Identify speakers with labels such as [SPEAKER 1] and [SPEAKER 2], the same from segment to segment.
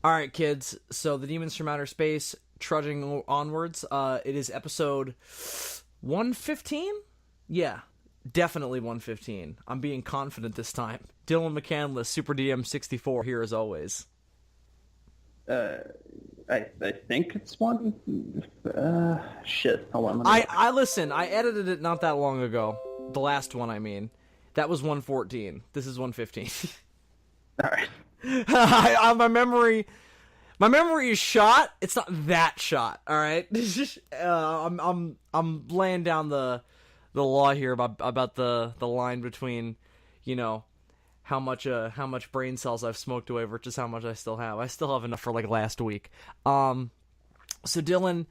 [SPEAKER 1] All right, kids. So the Demons from Outer Space trudging onwards. It is episode 115? Yeah, definitely 115. I'm being confident this time. Dylan McCandless, Super DM 64 here as always.
[SPEAKER 2] I think it's one. Shit. Hold on.
[SPEAKER 1] I listen. I edited it not that long ago. The last one, I mean. That was 114. This is 115.
[SPEAKER 2] All right.
[SPEAKER 1] My memory is shot. It's not that shot. All right. I'm laying down the law here about the line between, how much brain cells I've smoked away versus how much I still have. I still have enough for like last week. So Dylan,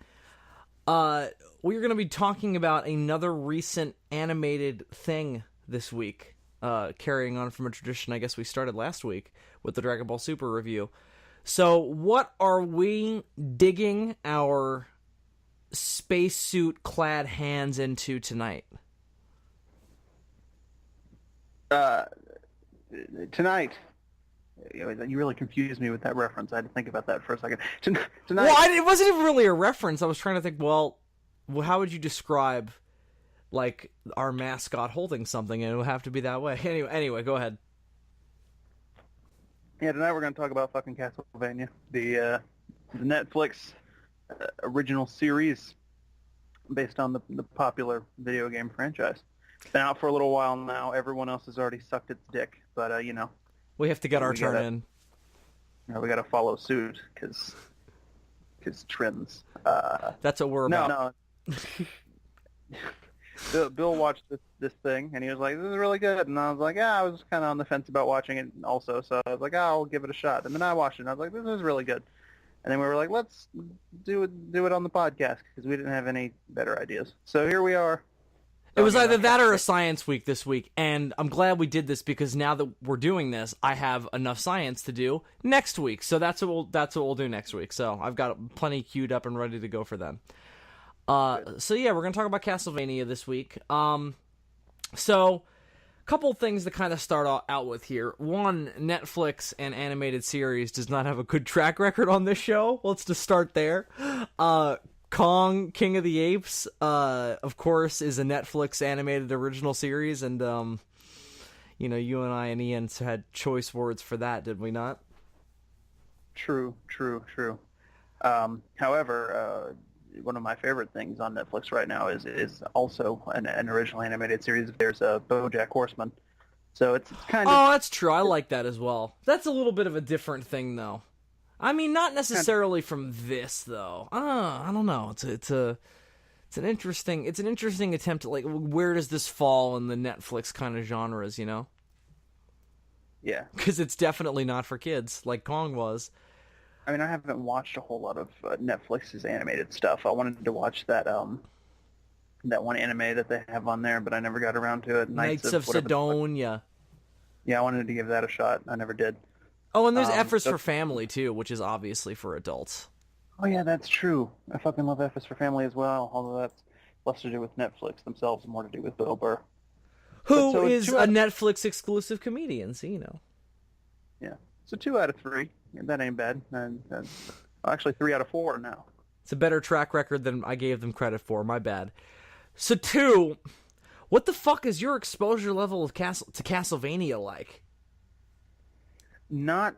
[SPEAKER 1] we're going to be talking about another recent animated thing this week, carrying on from a tradition I guess we started last week with the Dragon Ball Super review. So what are we digging our spacesuit-clad hands into tonight?
[SPEAKER 2] Tonight. You really confused me with that reference. I had to think about that for a second. Tonight.
[SPEAKER 1] Well, it wasn't even really a reference. I was trying to think, well, how would you describe, like, our mascot holding something, and it would have to be that way. Anyway, go ahead.
[SPEAKER 2] Yeah, tonight we're going to talk about fucking Castlevania, the Netflix original series based on the popular video game franchise. It's been out for a little while now. Everyone else has already sucked its dick, but,
[SPEAKER 1] we have to get our turn in.
[SPEAKER 2] We got to follow suit, because trends.
[SPEAKER 1] That's what we're about.
[SPEAKER 2] No. Bill watched this thing, and he was like, this is really good. And I was like, yeah, I was kind of on the fence about watching it also. So I was like, I'll give it a shot. And then I watched it, and I was like, this is really good. And then we were like, let's do it on the podcast, because we didn't have any better ideas. So here we are.
[SPEAKER 1] It was either that or a science week this week, and I'm glad we did this because now that we're doing this, I have enough science to do next week. So that's what we'll do next week. So I've got plenty queued up and ready to go for them. So yeah, we're gonna talk about Castlevania this week. So a couple things to kind of start out with here. One, Netflix and animated series does not have a good track record on this show. Let's just start there. Kong, King of the Apes, of course, is a Netflix animated original series, and, you and I and Ian had choice words for that, did we not?
[SPEAKER 2] True. However, one of my favorite things on Netflix right now is also an original animated series. There's a BoJack Horseman, so it's kind of...
[SPEAKER 1] Oh, that's true. I like that as well. That's a little bit of a different thing, though. I mean, not necessarily from this though. I don't know. It's an interesting attempt at, like, where does this fall in the Netflix kind of genres,
[SPEAKER 2] Yeah.
[SPEAKER 1] Because it's definitely not for kids, like Kong was.
[SPEAKER 2] I mean, I haven't watched a whole lot of Netflix's animated stuff. I wanted to watch that one anime that they have on there, but I never got around to it.
[SPEAKER 1] Knights of Sidonia.
[SPEAKER 2] Yeah, I wanted to give that a shot. I never did.
[SPEAKER 1] Oh, and there's F is for Family, too, which is obviously for adults.
[SPEAKER 2] Oh, yeah, that's true. I fucking love F is for Family as well, although that's less to do with Netflix themselves and more to do with Bill Burr.
[SPEAKER 1] Who is a Netflix-exclusive comedian, so you know.
[SPEAKER 2] Yeah. So 2 out of 3. That ain't bad. Actually, 3 out of 4 now.
[SPEAKER 1] It's a better track record than I gave them credit for. My bad. So 2, what the fuck is your exposure level of to Castlevania like?
[SPEAKER 2] Not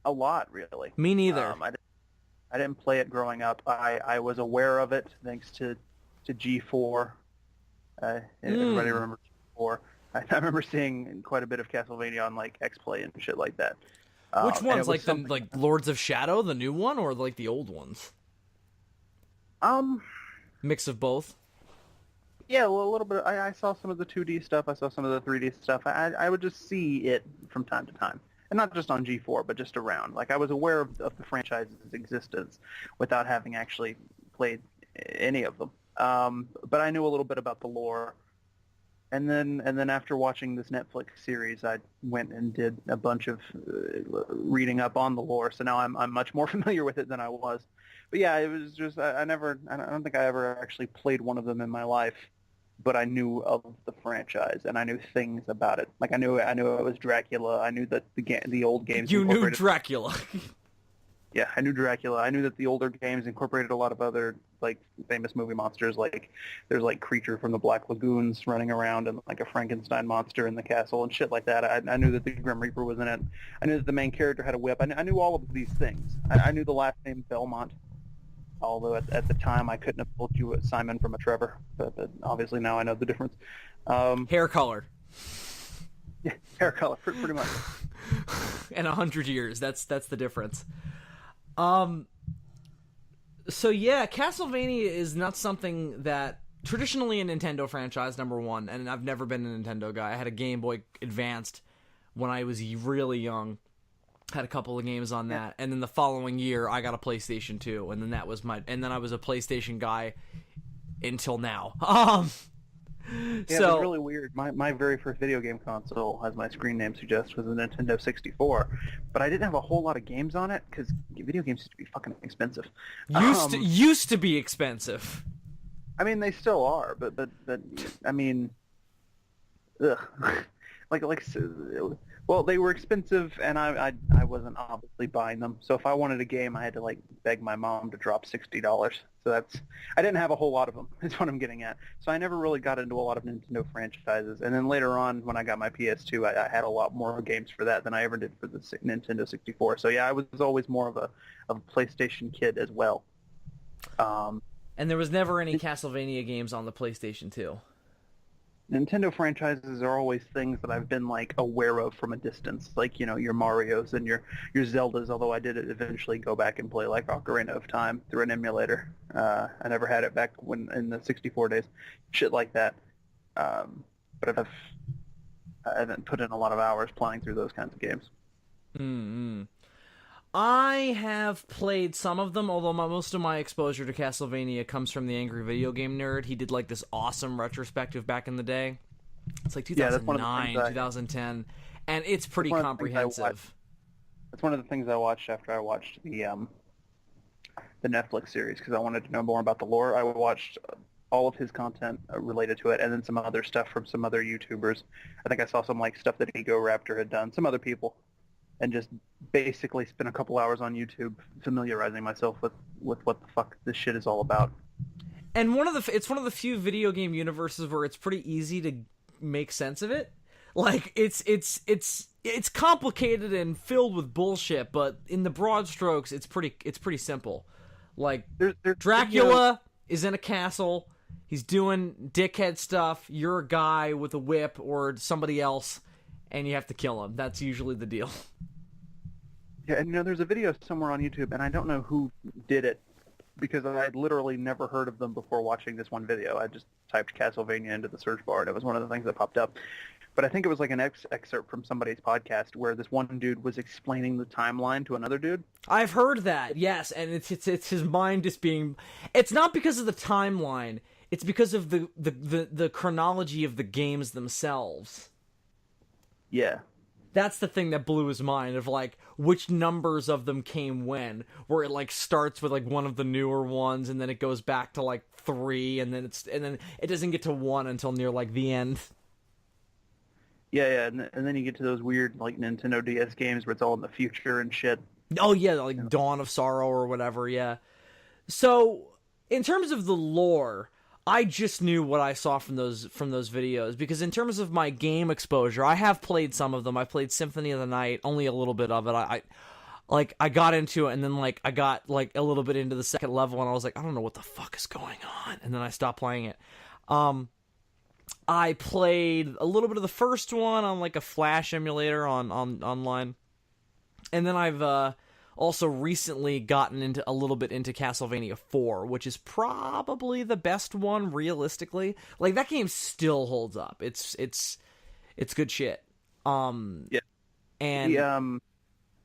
[SPEAKER 2] a lot, really.
[SPEAKER 1] Me neither.
[SPEAKER 2] I didn't play it growing up. I was aware of it thanks to G4. Everybody remembers G4. I remember seeing quite a bit of Castlevania on like X-Play and shit like that.
[SPEAKER 1] Which ones? Like the Lords of Shadow, the new one, or like the old ones? Mix of both.
[SPEAKER 2] Yeah, well, a little bit. I saw some of the 2D stuff. I saw some of the 3D stuff. I would just see it from time to time. And not just on G4, but just around. Like, I was aware of the franchise's existence without having actually played any of them. But I knew a little bit about the lore. And then after watching this Netflix series, I went and did a bunch of reading up on the lore. So now I'm much more familiar with it than I was. But yeah, it was just I don't think I ever actually played one of them in my life. But I knew of the franchise, and I knew things about it. Like I knew it was Dracula. I knew that the old games.
[SPEAKER 1] You knew Dracula.
[SPEAKER 2] Yeah, I knew Dracula. I knew that the older games incorporated a lot of other like famous movie monsters. Like there's like Creature from the Black Lagoons running around and like a Frankenstein monster in the castle and shit like that. I knew that the Grim Reaper was in it. I knew that the main character had a whip. I knew all of these things. I knew the last name Belmont, although at the time I couldn't have told you a Simon from a Trevor. But obviously now I know the difference.
[SPEAKER 1] Hair color.
[SPEAKER 2] Yeah, hair color, pretty much.
[SPEAKER 1] In 100 years, that's the difference. So yeah, Castlevania is not something that traditionally a Nintendo franchise, number one, and I've never been a Nintendo guy. I had a Game Boy Advanced when I was really young. Had a couple of games on that, and then the following year I got a PlayStation 2, and then and then I was a PlayStation guy until now.
[SPEAKER 2] Yeah,
[SPEAKER 1] So,
[SPEAKER 2] it was really weird. My very first video game console, as my screen name suggests, was a Nintendo 64. But I didn't have a whole lot of games on it because video games used to be fucking expensive.
[SPEAKER 1] used to be expensive.
[SPEAKER 2] I mean, they still are, but I mean, ugh. Well, they were expensive, and I wasn't obviously buying them. So if I wanted a game, I had to like beg my mom to drop $60. So I didn't have a whole lot of them. Is what I'm getting at. So I never really got into a lot of Nintendo franchises. And then later on, when I got my PS2, I had a lot more games for that than I ever did for the Nintendo 64. So yeah, I was always more of a PlayStation kid as well.
[SPEAKER 1] And there was never any Castlevania games on the PlayStation 2.
[SPEAKER 2] Nintendo franchises are always things that I've been like aware of from a distance, like your Marios and your Zeldas. Although I did eventually go back and play like Ocarina of Time through an emulator. I never had it back when in the 64 days, shit like that. But I haven't put in a lot of hours playing through those kinds of games.
[SPEAKER 1] Mm-hmm. I have played some of them, although most of my exposure to Castlevania comes from the Angry Video Game Nerd. He did like this awesome retrospective back in the day. It's like 2009, 2010, and it's pretty comprehensive.
[SPEAKER 2] That's one of the things I watched after I watched the Netflix series because I wanted to know more about the lore. I watched all of his content related to it, and then some other stuff from some other YouTubers. I think I saw some like stuff that Ego Raptor had done, some other people. And just basically spent a couple hours on YouTube familiarizing myself with what the fuck this shit is all about.
[SPEAKER 1] And it's one of the few video game universes where it's pretty easy to make sense of it. Like it's complicated and filled with bullshit, but in the broad strokes, it's pretty simple. Like Dracula is in a castle. He's doing dickhead stuff. You're a guy with a whip or somebody else, and you have to kill him. That's usually the deal.
[SPEAKER 2] Yeah, and there's a video somewhere on YouTube, and I don't know who did it because I had literally never heard of them before watching this one video. I just typed Castlevania into the search bar, and it was one of the things that popped up. But I think it was like an excerpt from somebody's podcast where this one dude was explaining the timeline to another dude.
[SPEAKER 1] I've heard that, yes, and it's his mind just being... It's not because of the timeline. It's because of the chronology of the games themselves.
[SPEAKER 2] Yeah.
[SPEAKER 1] That's the thing that blew his mind, of like which numbers of them came when, where it like starts with like one of the newer ones and then it goes back to like 3 and then it doesn't get to 1 until near like the end.
[SPEAKER 2] Yeah, and then you get to those weird like Nintendo DS games where it's all in the future and shit.
[SPEAKER 1] Oh yeah, like Dawn of Sorrow or whatever, yeah. So, in terms of the lore, I just knew what I saw from those videos, because in terms of my game exposure, I have played some of them. I played Symphony of the Night, only a little bit of it. I got into it, and then like I got like a little bit into the second level, and I was like, I don't know what the fuck is going on, and then I stopped playing it. I played a little bit of the first one on like a Flash emulator on online, and then I've also recently gotten into a little bit into Castlevania 4, which is probably the best one realistically. Like that game still holds up. It's good shit.
[SPEAKER 2] Yeah.
[SPEAKER 1] And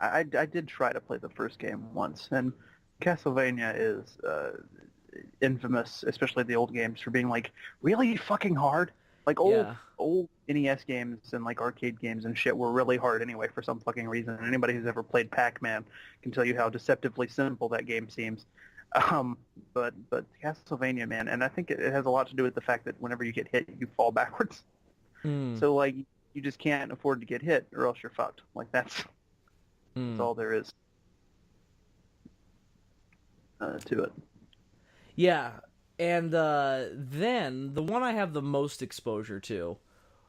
[SPEAKER 2] I did try to play the first game once, and Castlevania is infamous, especially the old games, for being like really fucking hard. Like old NES games and like arcade games and shit were really hard anyway for some fucking reason. Anybody who's ever played Pac-Man can tell you how deceptively simple that game seems. But Castlevania, man, and I think it has a lot to do with the fact that whenever you get hit, you fall backwards. So like you just can't afford to get hit, or else you're fucked. Like that's all there is. to it.
[SPEAKER 1] Yeah, and then the one I have the most exposure to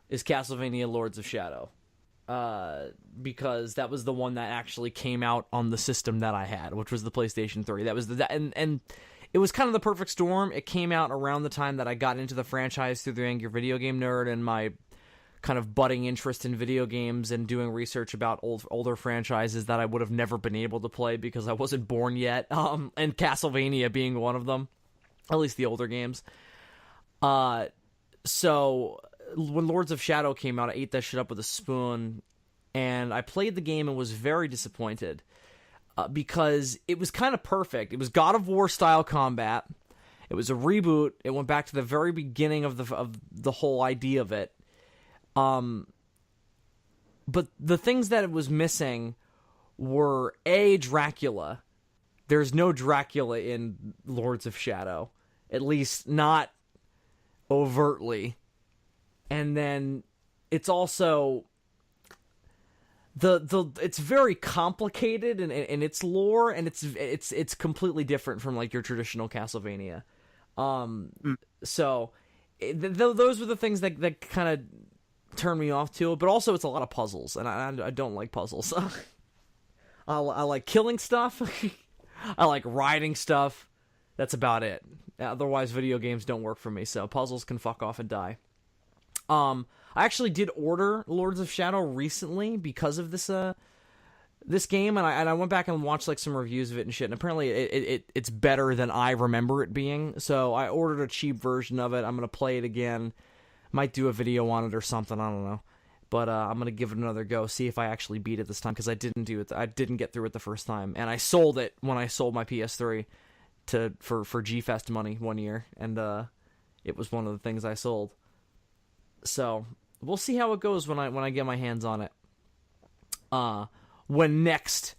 [SPEAKER 1] is Castlevania Lords of Shadow. Because that was the one that actually came out on the system that I had, which was the PlayStation 3. That was and it was kind of the perfect storm. It came out around the time that I got into the franchise through the Angry Video Game Nerd and my kind of budding interest in video games and doing research about older franchises that I would have never been able to play because I wasn't born yet. And Castlevania being one of them, at least the older games. So when Lords of Shadow came out, I ate that shit up with a spoon, and I played the game and was very disappointed because it was kind of perfect. It was God of War style combat. It was a reboot. It went back to the very beginning of the whole idea of it. But the things that it was missing were Dracula. There's no Dracula in Lords of Shadow, at least not overtly. And then it's also it's very complicated in its lore, and it's completely different from like your traditional Castlevania. So those were the things that kind of turned me off to it. But also, it's a lot of puzzles, and I don't like puzzles. I like killing stuff. I like riding stuff. That's about it. Otherwise, video games don't work for me. So puzzles can fuck off and die. I actually did order Lords of Shadow recently because of this game, and I went back and watched like some reviews of it and shit, and apparently it's better than I remember it being. So I ordered a cheap version of it. I'm gonna play it again. Might do a video on it or something. I don't know, but I'm gonna give it another go. See if I actually beat it this time, because I didn't do it. I didn't get through it the first time, and I sold it when I sold my PS3 for G-Fest money one year, and it was one of the things I sold. So we'll see how it goes when I get my hands on it. When next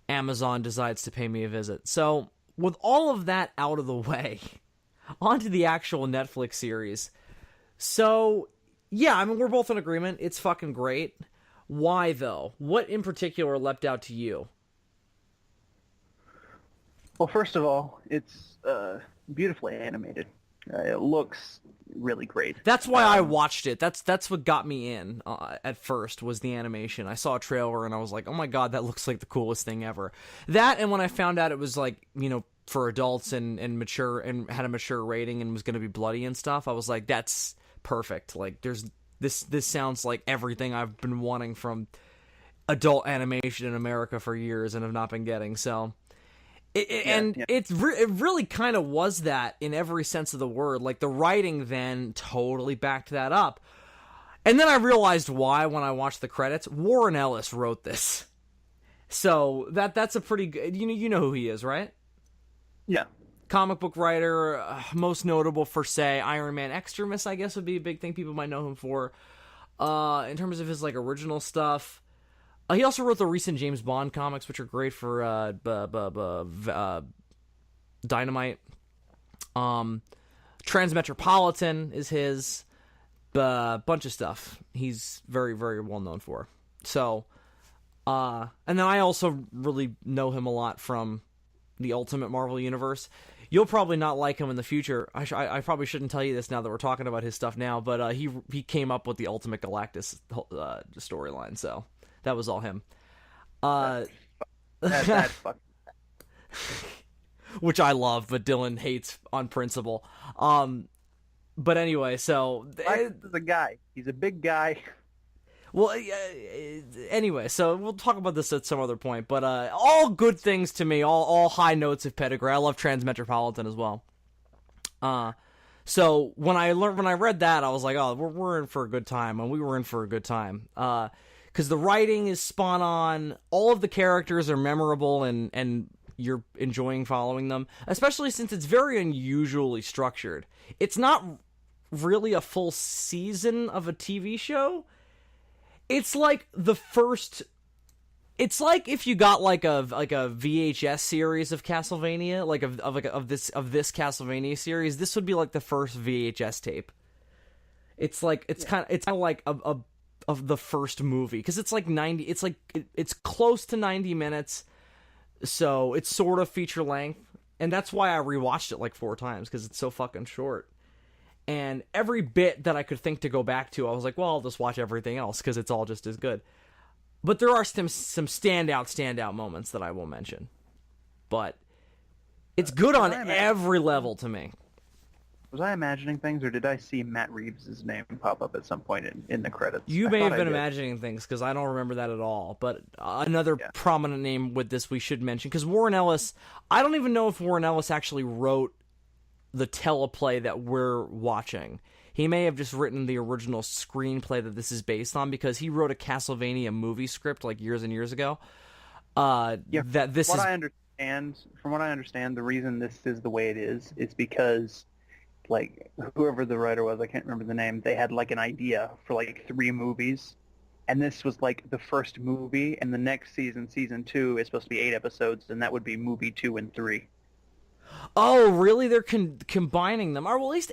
[SPEAKER 1] Amazon decides to pay me a visit. So with all of that out of the way, onto the actual Netflix series. So yeah, I mean, we're both in agreement. It's fucking great. Why though? What in particular leapt out to you?
[SPEAKER 2] Well, first of all, it's beautifully animated. It looks really great.
[SPEAKER 1] That's why I watched it. That's what got me in at first, was the animation. I saw a trailer and I was like, oh my god, that looks like the coolest thing ever. That, and when I found out it was like, you know, for adults and mature and had a mature rating and was going to be bloody and stuff, I was like, that's perfect. Like, this sounds like everything I've been wanting from adult animation in America for years and have not been getting. So it really kind of was that in every sense of the word. Like, the writing then totally backed that up. And then I realized why when I watched the credits. Warren Ellis wrote this. So that's a pretty good... You know who he is, right?
[SPEAKER 2] Yeah.
[SPEAKER 1] Comic book writer, most notable for, say, Iron Man Extremis, I guess would be a big thing people might know him for. In terms of his like original stuff... he also wrote the recent James Bond comics, which are great for Dynamite. Transmetropolitan is his. Bunch of stuff he's very, very well known for. So, and then I also really know him a lot from the Ultimate Marvel Universe. You'll probably not like him in the future. I probably shouldn't tell you this now that we're talking about his stuff now, but he came up with the Ultimate Galactus storyline, so... That was all him.
[SPEAKER 2] That's fucking...
[SPEAKER 1] Which I love, but Dylan hates on principle. But anyway, so...
[SPEAKER 2] He's a guy. He's a big guy.
[SPEAKER 1] Well, anyway, so we'll talk about this at some other point. But all good things to me, all high notes of pedigree. I love Transmetropolitan as well. So when I read that, I was like, oh, we're in for a good time. And we were in for a good time. Because the writing is spot on, all of the characters are memorable, and you're enjoying following them, especially since it's very unusually structured. It's not really a full season of a TV show. It's like the first... It's like if you got like a VHS series of Castlevania, like of this Castlevania series, this would be like the first VHS tape. It's like kind of like a of the first movie, because it's like 90, it's like it's close to 90 minutes, so it's sort of feature length, And that's why I rewatched it like 4 times, because it's so fucking short. And every bit that I could think to go back to, I was like, well, I'll just watch everything else because it's all just as good. But there are some standout moments that I will mention. But it's good on every level to me.
[SPEAKER 2] Was I imagining things, or did I see Matt Reeves' name pop up at some point in the credits?
[SPEAKER 1] You may have been imagining things, because I don't remember that at all. But another prominent name with this we should mention, because Warren Ellis, I don't even know if Warren Ellis actually wrote the teleplay that we're watching. He may have just written the original screenplay that this is based on, because he wrote a Castlevania movie script like years and years ago. From what I understand, the reason this is the way it is because, like, whoever the writer was, I can't remember the name, they had like an idea for like 3 movies, and this was like the first movie, and the next season 2, is supposed to be 8 episodes, and that would be movie 2 and 3. Oh, really? They're combining them. Or, well, at least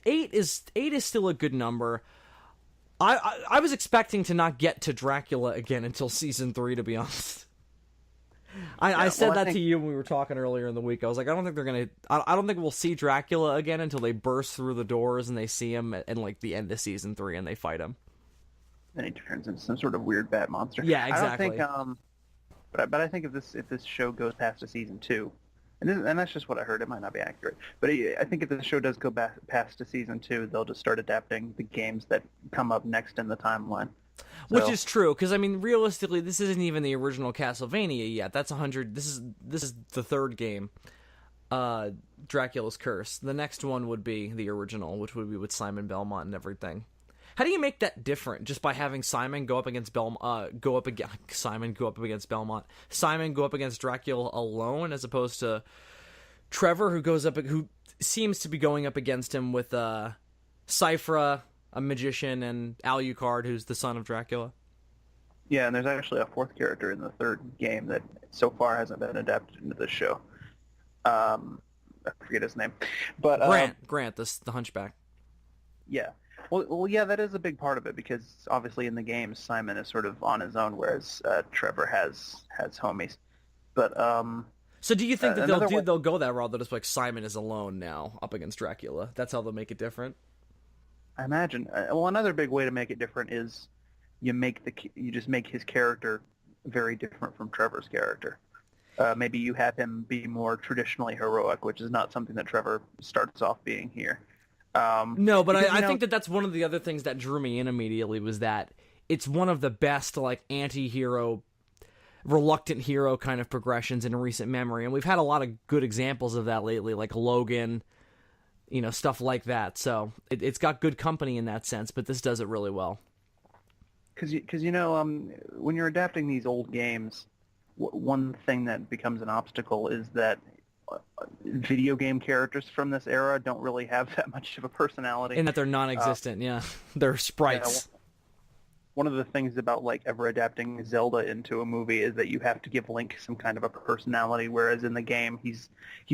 [SPEAKER 1] 8 is still a good number. I was expecting to not get to Dracula again until season 3, to be honest. I said that to you when we were talking earlier in the week. I was like, I don't think we'll see Dracula again until they burst through the doors and they see him in like the end of season 3 and they fight him.
[SPEAKER 2] Then he turns into some sort of weird bat monster.
[SPEAKER 1] Yeah, exactly.
[SPEAKER 2] I don't think, but I think if this show goes past to season 2, and that's just what I heard, it might not be accurate, but I think if the show does go past to season 2, they'll just start adapting the games that come up next in the timeline.
[SPEAKER 1] Which is true, because I mean, realistically, this isn't even the original Castlevania yet. That's 100. This is the 3rd game, Dracula's Curse. The next one would be the original, which would be with Simon Belmont and everything. How do you make that different? Just by having Simon go up against Belmont, Simon go up against Dracula alone, as opposed to Trevor, who seems to be going up against him with Cyphra, a magician, and Alucard, who's the son of Dracula.
[SPEAKER 2] Yeah, and there's actually a 4th character in the 3rd game that so far hasn't been adapted into this show. I forget his name, but
[SPEAKER 1] Grant, the Hunchback.
[SPEAKER 2] Yeah. Well, yeah, that is a big part of it, because obviously in the games Simon is sort of on his own, whereas Trevor has homies. But
[SPEAKER 1] so do you think that they'll go that route? They'll just like Simon is alone now up against Dracula. That's how they'll make it different.
[SPEAKER 2] I imagine. Well, another big way to make it different is you just make his character very different from Trevor's character. Maybe you have him be more traditionally heroic, which is not something that Trevor starts off being here.
[SPEAKER 1] No, but I think that's one of the other things that drew me in immediately, was that it's one of the best like anti-hero, reluctant hero kind of progressions in recent memory, and we've had a lot of good examples of that lately, like Logan, stuff like that. So it's got good company in that sense, but this does it really well.
[SPEAKER 2] Because when you're adapting these old games, one thing that becomes an obstacle is that video game characters from this era don't really have that much of a personality.
[SPEAKER 1] In that they're non-existent, yeah. They're sprites.
[SPEAKER 2] Yeah, one of the things about like ever adapting Zelda into a movie is that you have to give Link some kind of a personality, whereas in the game he's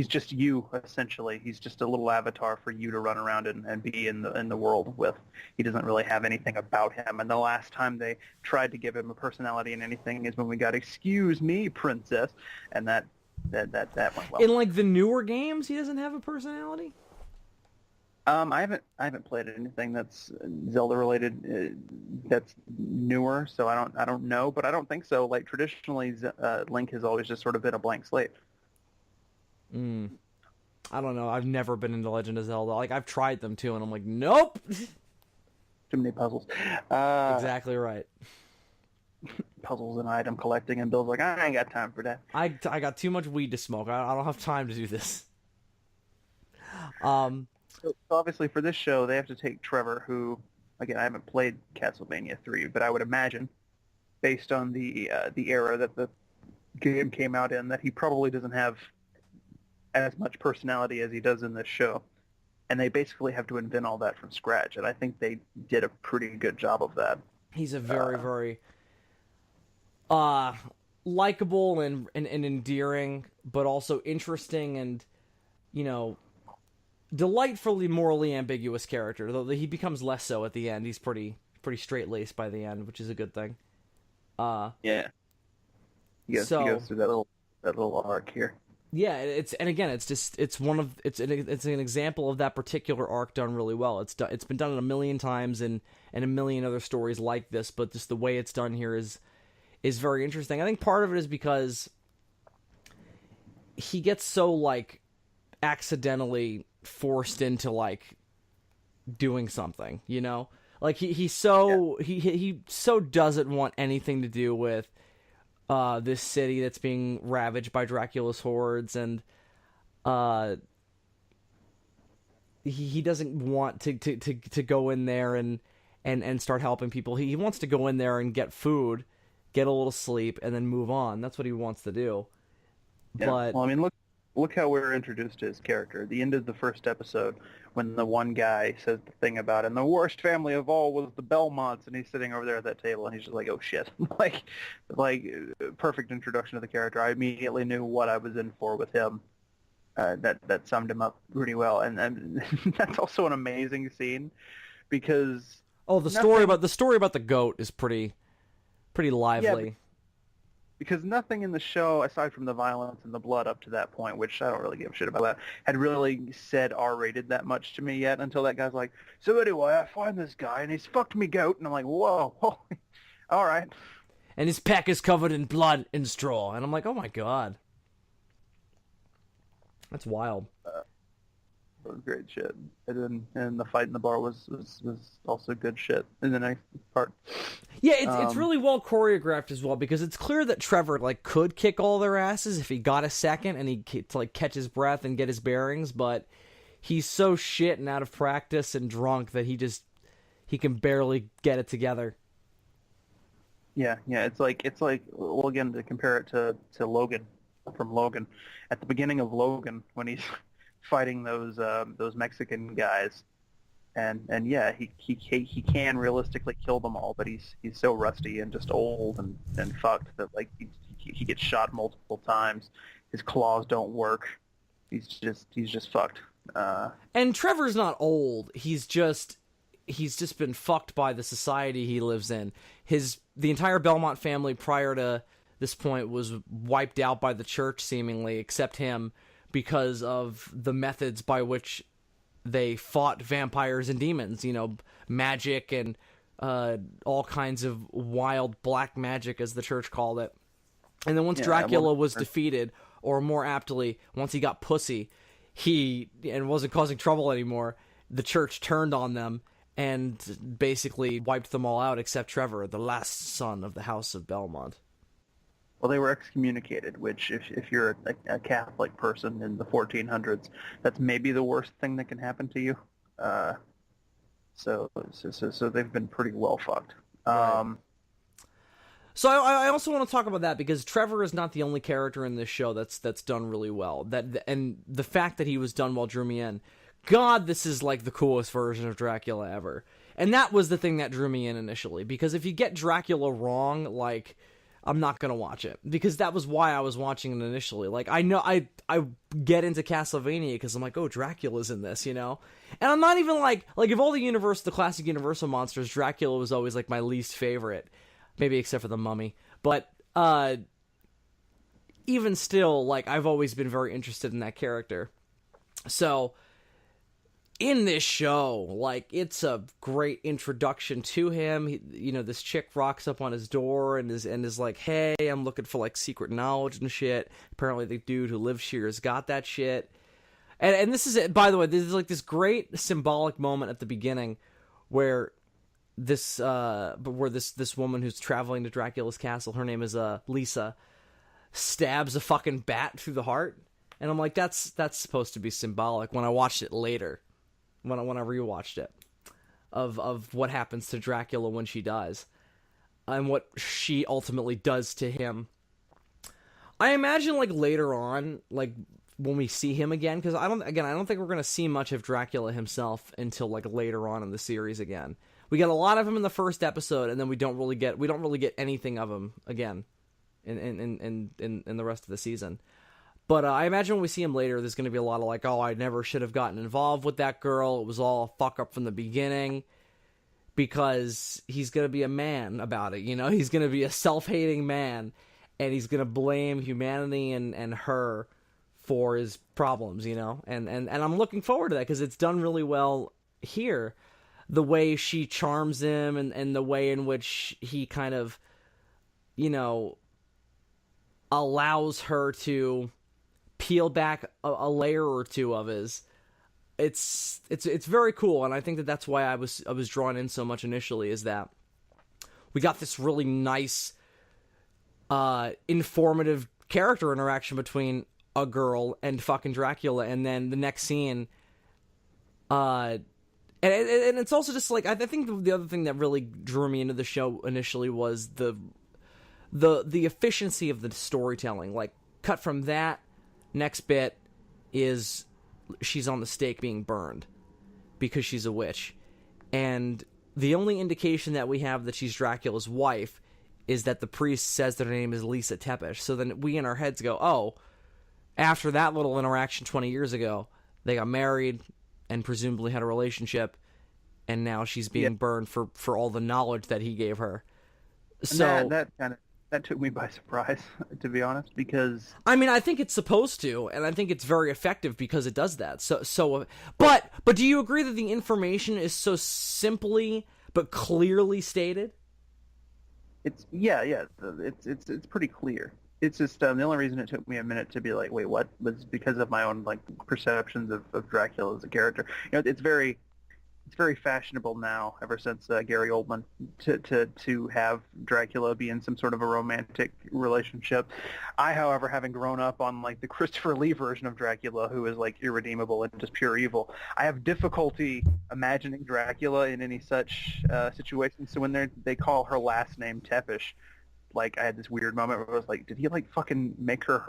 [SPEAKER 2] just you, essentially. He's just a little avatar for you to run around and be in the world with. He doesn't really have anything about him. And the last time they tried to give him a personality in anything is when we got "Excuse me, Princess," and that went well.
[SPEAKER 1] In like the newer games, he doesn't have a personality?
[SPEAKER 2] I haven't played anything that's Zelda related that's newer, so I don't know, but I don't think so. Like traditionally, Link has always just sort of been a blank slate.
[SPEAKER 1] I don't know. I've never been into Legend of Zelda. Like I've tried them too, and I'm like, nope.
[SPEAKER 2] Too many puzzles.
[SPEAKER 1] Exactly right.
[SPEAKER 2] Puzzles and item collecting, and Bill's like, I ain't got time for that.
[SPEAKER 1] I got too much weed to smoke. I don't have time to do this.
[SPEAKER 2] So obviously for this show, they have to take Trevor, who, again, I haven't played Castlevania 3, but I would imagine, based on the era that the game came out in, that he probably doesn't have as much personality as he does in this show. And they basically have to invent all that from scratch, and I think they did a pretty good job of that. He's
[SPEAKER 1] a very, very likable and endearing, but also interesting and, delightfully morally ambiguous character, though he becomes less so at the end. He's pretty straight-laced by the end, which is a good thing.
[SPEAKER 2] Yeah. He goes through that little arc here.
[SPEAKER 1] Yeah, it's one of it's an example of that particular arc done really well. It's been done a million times and a million other stories like this, but just the way it's done here is very interesting. I think part of it is because he gets so like accidentally forced into like doing something, you know? Like he so doesn't want anything to do with this city that's being ravaged by Dracula's hordes, and he doesn't want to go in there and start helping people. He wants to go in there and get food, get a little sleep, and then move on. That's what he wants to do.
[SPEAKER 2] Yeah.
[SPEAKER 1] But
[SPEAKER 2] well, I mean, look how we were introduced to his character. At the end of the first episode, when the one guy says the thing about, and the worst family of all was the Belmonts, and he's sitting over there at that table, and he's just like, oh shit, like perfect introduction to the character. I immediately knew what I was in for with him. That summed him up pretty well, and that's also an amazing scene because
[SPEAKER 1] the story about the goat is pretty lively.
[SPEAKER 2] Yeah, because nothing in the show, aside from the violence and the blood up to that point, which I don't really give a shit about that, had really said R-rated that much to me yet until that guy's like, so anyway, I find this guy, and he's fucked me goat, and I'm like, whoa, holy, all right.
[SPEAKER 1] And his pack is covered in blood and straw, and I'm like, oh my god. That's wild.
[SPEAKER 2] It was great shit. And the fight in the bar was also good shit in the next part.
[SPEAKER 1] Yeah, it's really well choreographed as well, because it's clear that Trevor like could kick all their asses if he got a second and he to like catch his breath and get his bearings, but he's so shit and out of practice and drunk that he can barely get it together.
[SPEAKER 2] Yeah, it's like well, again, to compare it to Logan from Logan, at the beginning of Logan when he's fighting those Mexican guys, and yeah, he can realistically kill them all, but he's so rusty and just old and fucked that like he gets shot multiple times. His claws don't work. He's just fucked.
[SPEAKER 1] And Trevor's not old. He's just been fucked by the society he lives in. The entire Belmont family prior to this point was wiped out by the church, seemingly, except him, because of the methods by which they fought vampires and demons, magic and all kinds of wild black magic, as the church called it. And then once Dracula was defeated, or more aptly, once he got pussy, and wasn't causing trouble anymore, the church turned on them and basically wiped them all out except Trevor, the last son of the House of Belmont.
[SPEAKER 2] Well, they were excommunicated, which if you're a Catholic person in the 1400s, that's maybe the worst thing that can happen to you. So they've been pretty well fucked.
[SPEAKER 1] Right. So I also want to talk about that, because Trevor is not the only character in this show that's done really well. And the fact that he was done well drew me in. God, this is like the coolest version of Dracula ever. And that was the thing that drew me in initially, because if you get Dracula wrong, like, I'm not gonna watch it, because that was why I was watching it initially. Like, I know I get into Castlevania because I'm like, oh, Dracula's in this, and I'm not even like of all the classic Universal monsters, Dracula was always like my least favorite, maybe except for the Mummy. But even still, like, I've always been very interested in that character. So in this show, like, it's a great introduction to him. This chick rocks up on his door and is like, hey, I'm looking for like secret knowledge and shit. Apparently the dude who lives here has got that shit. And this is it, by the way, this is like this great symbolic moment at the beginning where this woman who's traveling to Dracula's castle, her name is Lisa, stabs a fucking bat through the heart. And I'm like, that's supposed to be symbolic. When I watched it later, when I rewatched it, of what happens to Dracula when she dies, and what she ultimately does to him. I imagine, like, later on, like, when we see him again, because I don't think we're gonna see much of Dracula himself until like later on in the series again. We get a lot of him in the first episode, and then we don't really get anything of him again in the rest of the season. But I imagine when we see him later, there's going to be a lot of like, oh, I never should have gotten involved with that girl. It was all a fuck up from the beginning. Because he's going to be a man about it, He's going to be a self-hating man. And he's going to blame humanity and her for his problems, you know? And I'm looking forward to that because it's done really well here. The way she charms him and the way in which he kind of, you know, allows her to peel back a layer or two of his. It's very cool, and I think that's why I was drawn in so much initially, is that we got this really nice, informative character interaction between a girl and fucking Dracula, and then the next scene, and it's also just like, I think the other thing that really drew me into the show initially was the efficiency of the storytelling. Like, cut from that, next bit is she's on the stake being burned because she's a witch, and the only indication that we have that she's Dracula's wife is that the priest says that her name is Lisa Tepish. So then we in our heads go, oh, after that little interaction 20 years ago, they got married and presumably had a relationship, and now she's being burned for all the knowledge that he gave her. So
[SPEAKER 2] that took me by surprise, to be honest, because
[SPEAKER 1] I mean, I think it's supposed to, and I think it's very effective because it does that. But do you agree that the information is so simply but clearly stated?
[SPEAKER 2] It's pretty clear. It's just the only reason it took me a minute to be like, wait, what, was because of my own like perceptions of Dracula as a character. You know, it's very fashionable now, ever since Gary Oldman, to have Dracula be in some sort of a romantic relationship. I, however, having grown up on like the Christopher Lee version of Dracula, who is like irredeemable and just pure evil, I have difficulty imagining Dracula in any such situation. So when they call her last name Tepish, like, I had this weird moment where I was like, did he like fucking make her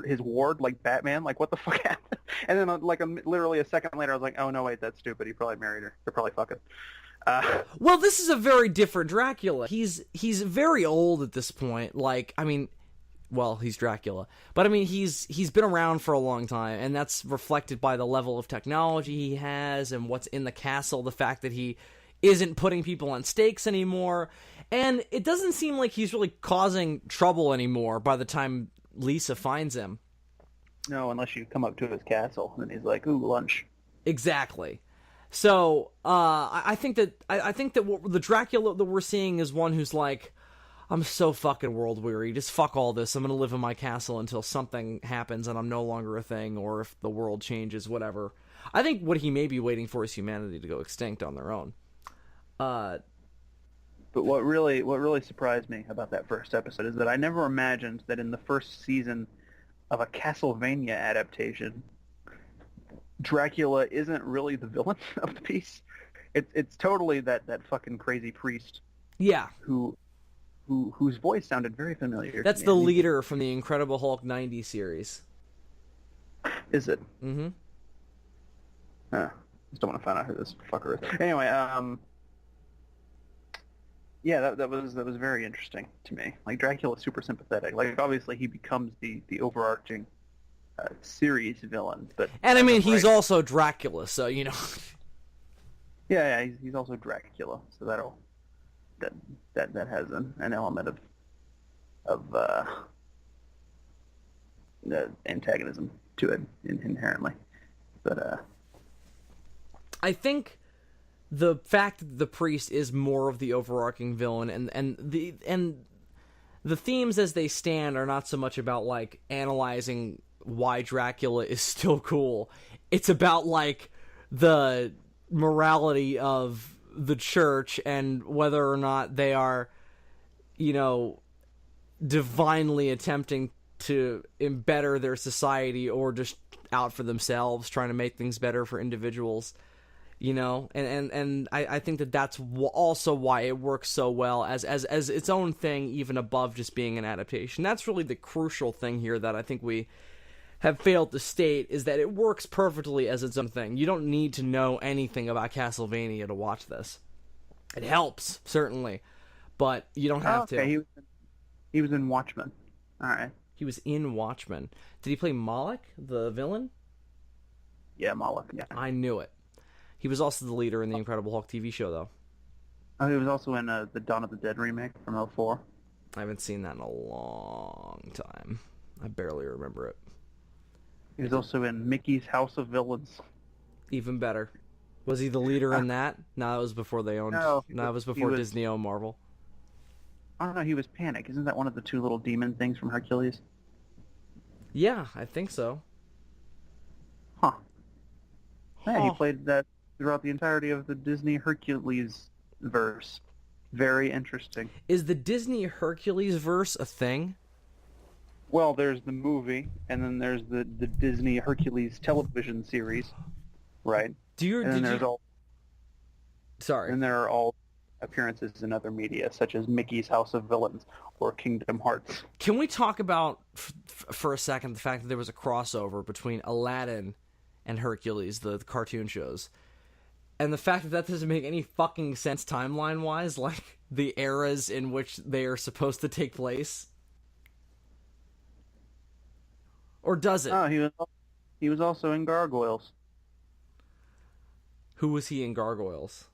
[SPEAKER 2] his ward, like Batman? Like, what the fuck happened? And then like literally a second later, I was like, oh no, wait, that's stupid. He probably married her. They're probably fucking.
[SPEAKER 1] Well, this is a very different Dracula. He's very old at this point. Like, I mean, well, he's Dracula, but I mean, he's been around for a long time, and that's reflected by the level of technology he has and what's in the castle. The fact that he isn't putting people on stakes anymore. And it doesn't seem like he's really causing trouble anymore by the time Lisa finds him.
[SPEAKER 2] No, unless you come up to his castle and he's like, ooh, lunch.
[SPEAKER 1] Exactly. So, I think that the Dracula that we're seeing is one who's like, I'm so fucking world weary. Just fuck all this. I'm going to live in my castle until something happens and I'm no longer a thing, or if the world changes, whatever. I think what he may be waiting for is humanity to go extinct on their own.
[SPEAKER 2] But what really surprised me about that first episode is that I never imagined that in the first season of a Castlevania adaptation, Dracula isn't really the villain of the piece. It's totally that fucking crazy priest.
[SPEAKER 1] Yeah.
[SPEAKER 2] Whose voice sounded very familiar.
[SPEAKER 1] That's the leader from the Incredible Hulk 90 series.
[SPEAKER 2] Is it?
[SPEAKER 1] Mm-hmm.
[SPEAKER 2] Just don't want to find out who this fucker is. Anyway, yeah, that was very interesting to me. Like, Dracula's super sympathetic. Like, obviously he becomes the overarching series villain, but
[SPEAKER 1] and I mean he's also Dracula, so you know.
[SPEAKER 2] Yeah, he's also Dracula, so that has an element of antagonism to it inherently, but
[SPEAKER 1] I think the fact that the priest is more of the overarching villain, and the themes as they stand are not so much about like analyzing why Dracula is still cool. It's about like the morality of the church and whether or not they are, you know, divinely attempting to better their society or just out for themselves, trying to make things better for individuals. You know, and I think that's also why it works so well as its own thing, even above just being an adaptation. That's really the crucial thing here that I think we have failed to state, is that it works perfectly as its own thing. You don't need to know anything about Castlevania to watch this. It helps, certainly, but you don't have to.
[SPEAKER 2] He was in Watchmen. All right.
[SPEAKER 1] He was in Watchmen. Did he play Moloch, the villain?
[SPEAKER 2] Yeah, Moloch, yeah.
[SPEAKER 1] I knew it. He was also the leader in the Incredible Hulk TV show, though.
[SPEAKER 2] Oh, he was also in the Dawn of the Dead remake from 2004.
[SPEAKER 1] I haven't seen that in a long time. I barely remember it.
[SPEAKER 2] He was also in Mickey's House of Villains.
[SPEAKER 1] Even better. Was he the leader in that? No, that was before they owned.
[SPEAKER 2] No,
[SPEAKER 1] No, it was
[SPEAKER 2] he
[SPEAKER 1] before
[SPEAKER 2] was.
[SPEAKER 1] Disney owned Marvel.
[SPEAKER 2] I don't know. He was Panic. Isn't that one of the two little demon things from Hercules?
[SPEAKER 1] Yeah, I think so.
[SPEAKER 2] Huh. Yeah, he
[SPEAKER 1] Huh.
[SPEAKER 2] played that throughout the entirety of the Disney Hercules verse. Very interesting.
[SPEAKER 1] Is the Disney Hercules verse a thing?
[SPEAKER 2] Well, there's the movie, and then there's the Disney Hercules television series, right?
[SPEAKER 1] Do you?
[SPEAKER 2] And then
[SPEAKER 1] Did you? Sorry.
[SPEAKER 2] there are all appearances in other media, such as Mickey's House of Villains or Kingdom Hearts.
[SPEAKER 1] Can we talk about for a second the fact that there was a crossover between Aladdin and Hercules, the cartoon shows, and the fact that that doesn't make any fucking sense timeline wise, like the eras in which they are supposed to take place, or does it?
[SPEAKER 2] Oh, he was also in Gargoyles.
[SPEAKER 1] Who was he in Gargoyles?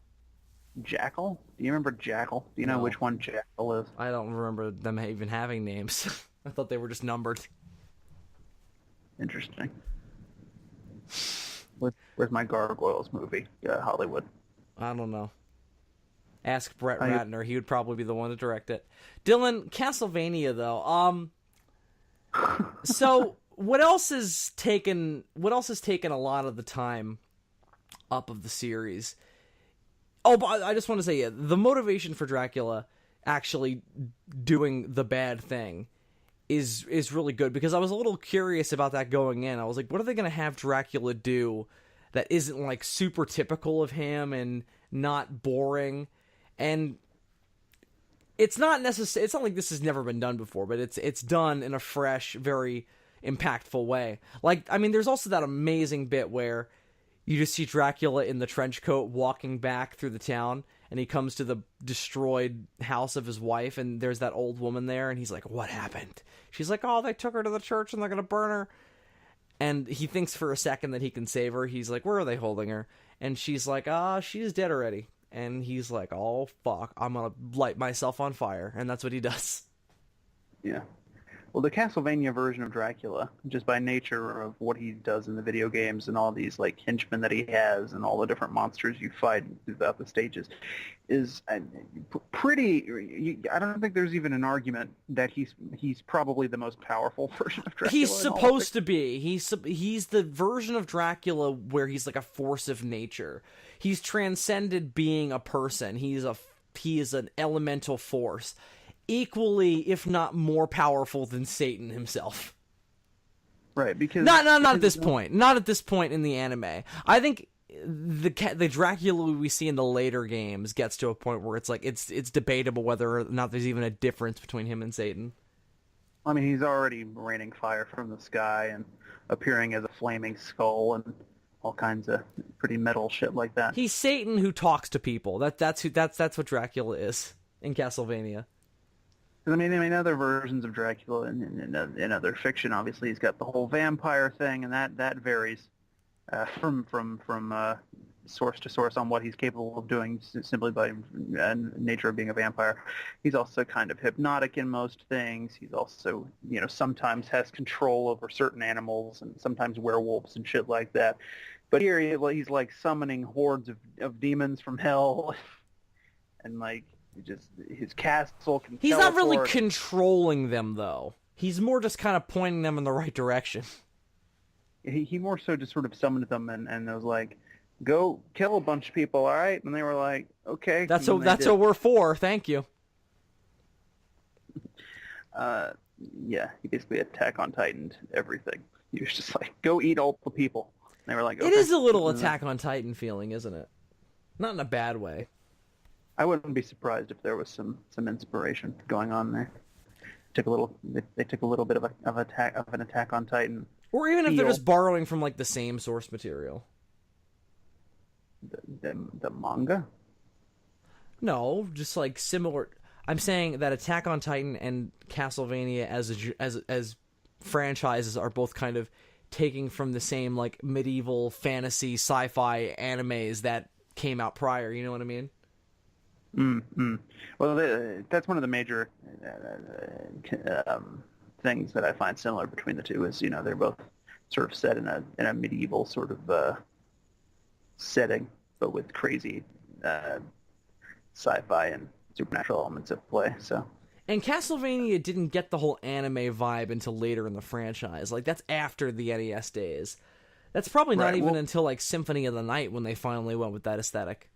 [SPEAKER 2] Jackal? Do you remember Jackal? Do you know
[SPEAKER 1] No.
[SPEAKER 2] which one Jackal is?
[SPEAKER 1] I don't remember them even having names. I thought they were just numbered.
[SPEAKER 2] Interesting. Where's my Gargoyles movie? Hollywood.
[SPEAKER 1] I don't know. Ask Brett
[SPEAKER 2] I-
[SPEAKER 1] Ratner. He would probably be the one to direct it. Dylan, Castlevania though. So what else has taken a lot of the time up of the series? Oh, but I just want to say, yeah, the motivation for Dracula actually doing the bad thing is really good, because I was a little curious about that going in. I was like, what are they going to have Dracula do that isn't like super typical of him and not boring? And it's not necessary. It's not like this has never been done before, but it's done in a fresh, very impactful way. Like, I mean, there's also that amazing bit where you just see Dracula in the trench coat walking back through the town, and he comes to the destroyed house of his wife, and there's that old woman there, and he's like, what happened? She's like, oh, they took her to the church, and they're going to burn her. And he thinks for a second that he can save her. He's like, where are they holding her? And she's like, she's dead already. And he's like, oh, fuck, I'm going to light myself on fire. And that's what he does.
[SPEAKER 2] Yeah. Well, the Castlevania version of Dracula, just by nature of what he does in the video games and all these like henchmen that he has and all the different monsters you fight throughout the stages, is pretty. I don't think there's even an argument that he's probably the most powerful version of Dracula.
[SPEAKER 1] He's supposed to be. He's the version of Dracula where he's like a force of nature. He's transcended being a person. He is an elemental force, equally, if not more powerful than Satan himself.
[SPEAKER 2] Right, because
[SPEAKER 1] not at this point. Not at this point in the anime. I think the Dracula we see in the later games gets to a point where it's like it's debatable whether or not there's even a difference between him and Satan.
[SPEAKER 2] I mean, he's already raining fire from the sky and appearing as a flaming skull and all kinds of pretty metal shit like that.
[SPEAKER 1] He's Satan who talks to people. That's what Dracula is in Castlevania.
[SPEAKER 2] I mean, other versions of Dracula in other fiction, obviously, he's got the whole vampire thing, and that varies from source to source on what he's capable of doing simply by nature of being a vampire. He's also kind of hypnotic in most things. He's also, sometimes has control over certain animals and sometimes werewolves and shit like that. But here he's like summoning hordes of demons from hell, and like his castle can.
[SPEAKER 1] He's not really controlling them though. He's more just kind of pointing them in the right direction.
[SPEAKER 2] He more so just sort of summoned them and was like, go kill a bunch of people, all right? And they were like, okay.
[SPEAKER 1] That's what we're for. Thank you.
[SPEAKER 2] Yeah, he basically Attack on Titan'd everything. He was just like, go eat all the people. And they were like, okay.
[SPEAKER 1] It is a little Attack on Titan feeling, isn't it? Not in a bad way.
[SPEAKER 2] I wouldn't be surprised if there was some inspiration going on there. They took a little bit of an Attack on Titan.
[SPEAKER 1] Or even if they're just borrowing from like the same source material.
[SPEAKER 2] The manga?
[SPEAKER 1] No, just like similar. I'm saying that Attack on Titan and Castlevania as franchises are both kind of taking from the same like medieval fantasy sci-fi animes that came out prior. You know what I mean?
[SPEAKER 2] Mm-hmm. Well, that's one of the major things that I find similar between the two is, they're both sort of set in a medieval sort of setting, but with crazy sci-fi and supernatural elements at play. So.
[SPEAKER 1] And Castlevania didn't get the whole anime vibe until later in the franchise. Like, that's after the NES days. That's probably not even until, like, Symphony of the Night when they finally went with that aesthetic.